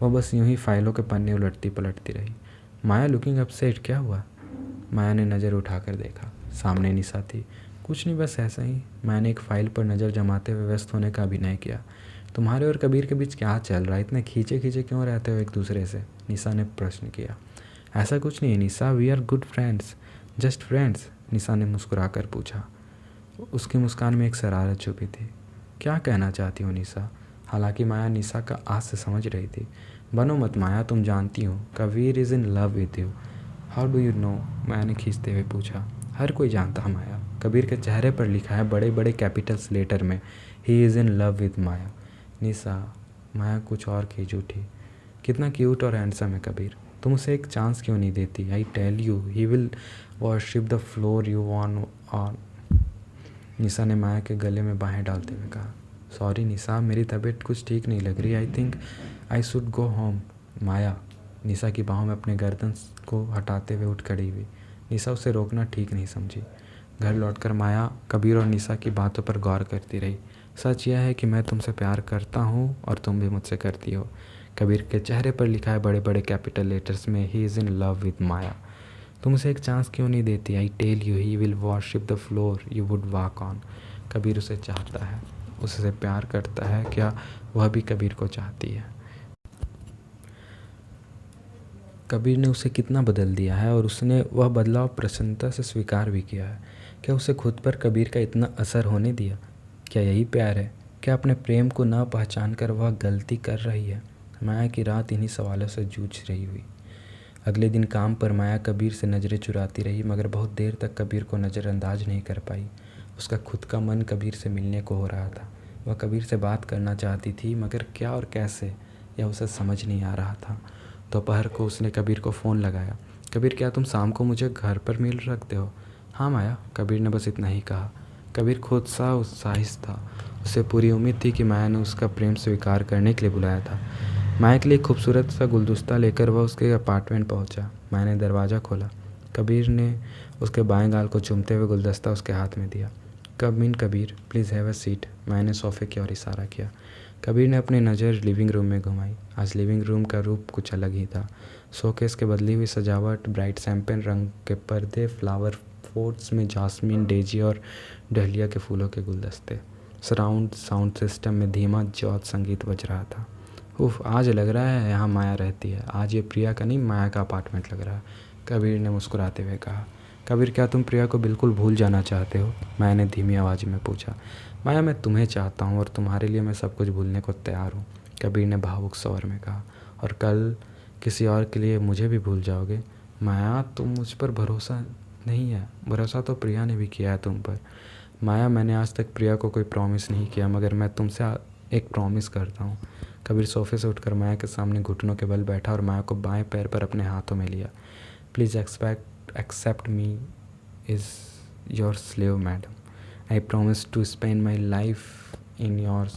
वह बस यूं ही फाइलों के पन्ने उलटती पलटती रही। माया लुकिंग अपसेट, क्या हुआ? माया ने नज़र उठाकर देखा। सामने निशा थी। कुछ नहीं, बस ऐसा ही। मैंने एक फ़ाइल पर नज़र जमाते हुए व्यस्त होने का अभिनय किया। तुम्हारे और कबीर के बीच क्या चल रहा है? इतने खींचे क्यों रहते हो एक दूसरे से? निशा ने प्रश्न किया। ऐसा कुछ नहीं है Nisha, we are good friends, just friends, Nisha ने मुस्कुरा कर पूछा। उसकी मुस्कान में एक शरारत छुपी थी। क्या कहना चाहती हो निशा? हालांकि माया निशा का आज से समझ रही थी। बनो मत माया, तुम जानती हो Kabir is in love with you. How do you know? Maya ने खींचते हुए पूछा। हर कोई जानता है माया, कबीर के चेहरे पर लिखा है बड़े बड़े कैपिटल्स लेटर में, he is in love with Maya. Nisha, Maya कुछ और खींच उठी। कितना क्यूट और हैंडसम है कबीर, तुम उसे एक चांस क्यों नहीं देती? I tell you he will worship the floor you won on. Nisha ने माया के गले में बाहें डालते हुए कहा। सॉरी निशा, मेरी तबीयत कुछ ठीक नहीं लग रही। I think I should go home. Maya Nisha की बाहों में अपने गर्दन को हटाते हुए उठ खड़ी हुई। निशा उसे रोकना ठीक नहीं समझी। घर लौटकर माया कबीर और निशा की बातों पर गौर करती रही। सच यह है कि मैं तुमसे प्यार करता हूँ और तुम भी मुझसे करती हो। कबीर के चेहरे पर लिखा है बड़े बड़े कैपिटल लेटर्स में, he is in love with Maya. तुम उसे एक चांस क्यों नहीं देती? I tell you he will worship the floor you would walk on. Kabir उसे चाहता है, उससे प्यार करता है। क्या वह भी कबीर को चाहती है? कबीर ने उसे कितना बदल दिया है और उसने वह बदलाव प्रसन्नता से स्वीकार भी किया है। क्या उसे खुद पर कबीर का इतना असर होने दिया? क्या यही प्यार है? क्या अपने प्रेम को न पहचान कर वह गलती कर रही है? माया की रात इन्हीं सवालों से जूझ रही हुई। अगले दिन काम पर माया कबीर से नज़रें चुराती रही, मगर बहुत देर तक कबीर को नज़रअंदाज नहीं कर पाई। उसका खुद का मन कबीर से मिलने को हो रहा था। वह कबीर से बात करना चाहती थी, मगर क्या और कैसे, यह उसे समझ नहीं आ रहा था। दोपहर को उसने कबीर को फ़ोन लगाया। कबीर, क्या तुम शाम को मुझे घर पर मिल रखते हो? हाँ माया, कबीर ने बस इतना ही कहा। कबीर खुद सा उत्साहित था। उसे पूरी उम्मीद थी कि माया ने उसका प्रेम स्वीकार करने के लिए बुलाया था। माया के लिए खूबसूरत सा गुलदस्ता लेकर वह उसके अपार्टमेंट पहुंचा। माया ने दरवाज़ा खोला। कबीर ने उसके बाएं गाल को चूमते हुए गुलदस्ता उसके हाथ में दिया। Come in Kabir, please have a seat. Maya ने सोफ़े की ओर इशारा किया। कबीर ने अपनी नज़र लिविंग रूम में घुमाई। आज लिविंग रूम का रूप कुछ अलग ही था। शोकेस के बदली हुई सजावट, ब्राइट शैम्पेन रंग के पर्दे, फ्लावर पोट्स में जास्मीन, डेजी और डहलिया के फूलों के गुलदस्ते। सराउंड साउंड सिस्टम में धीमा जॉज संगीत बज रहा था। उफ, आज लग रहा है यहाँ माया रहती है। आज ये प्रिया का नहीं, माया का अपार्टमेंट लग रहा है, कबीर ने मुस्कुराते हुए कहा। कबीर, क्या तुम प्रिया को बिल्कुल भूल जाना चाहते हो? माया ने धीमी आवाज़ में पूछा। माया, मैं तुम्हें चाहता हूँ और तुम्हारे लिए मैं सब कुछ भूलने को तैयार हूँ, कबीर ने भावुक स्वर में कहा। और कल किसी और के लिए मुझे भी भूल जाओगे? माया, तुम मुझ पर भरोसा नहीं है। भरोसा तो प्रिया ने भी किया है तुम पर। माया, मैंने आज तक प्रिया को कोई प्रॉमिस नहीं किया, मगर मैं तुमसे एक प्रॉमिस करता हूँ। कबीर सोफे से उठकर माया के सामने घुटनों के बल बैठा और माया को बाएं पैर पर अपने हाथों में लिया। Please accept me is your slave madam. I promise to spend my life in your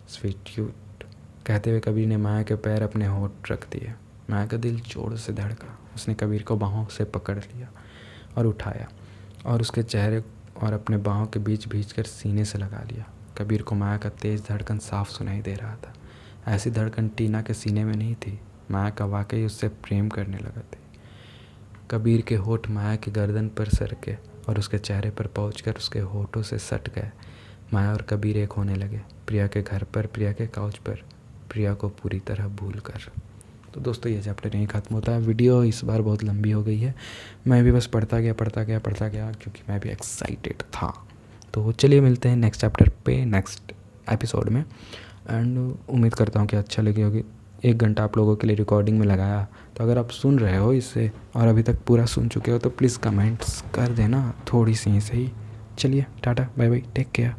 servitude. कहते हुए कबीर ने माया के पैर अपने होठ रख दिए। माया का दिल जोर से धड़का। उसने कबीर को बाहों से पकड़ लिया और उठाया और उसके चेहरे और अपने बाहों के बीच भींचकर सीने से लगा लिया। कबीर को माया का तेज़ धड़कन साफ सुनाई दे रहा था। ऐसी धड़कन टीना के सीने में नहीं थी। माया का वाकई उससे प्रेम करने लगा थी। कबीर के होठ माया की गर्दन पर सरके और उसके चेहरे पर पहुंचकर उसके होठों से सट गए। माया और कबीर एक होने लगे, प्रिया के घर पर, प्रिया के काउच पर, प्रिया को पूरी तरह भूल कर। तो दोस्तों, ये चैप्टर यहीं ख़त्म होता है। वीडियो इस बार बहुत लंबी हो गई है। मैं भी बस पढ़ता गया क्योंकि मैं भी एक्साइटेड था। तो चलिए मिलते हैं नेक्स्ट चैप्टर पे नेक्स्ट एपिसोड में। एंड उम्मीद करता हूँ कि अच्छा लगी होगी। 1 घंटा आप लोगों के लिए रिकॉर्डिंग में लगाया, तो अगर आप सुन रहे हो इसे और अभी तक पूरा सुन चुके हो तो प्लीज़ कमेंट्स कर देना, थोड़ी सी ही सही। चलिए, tata, bye bye, take care.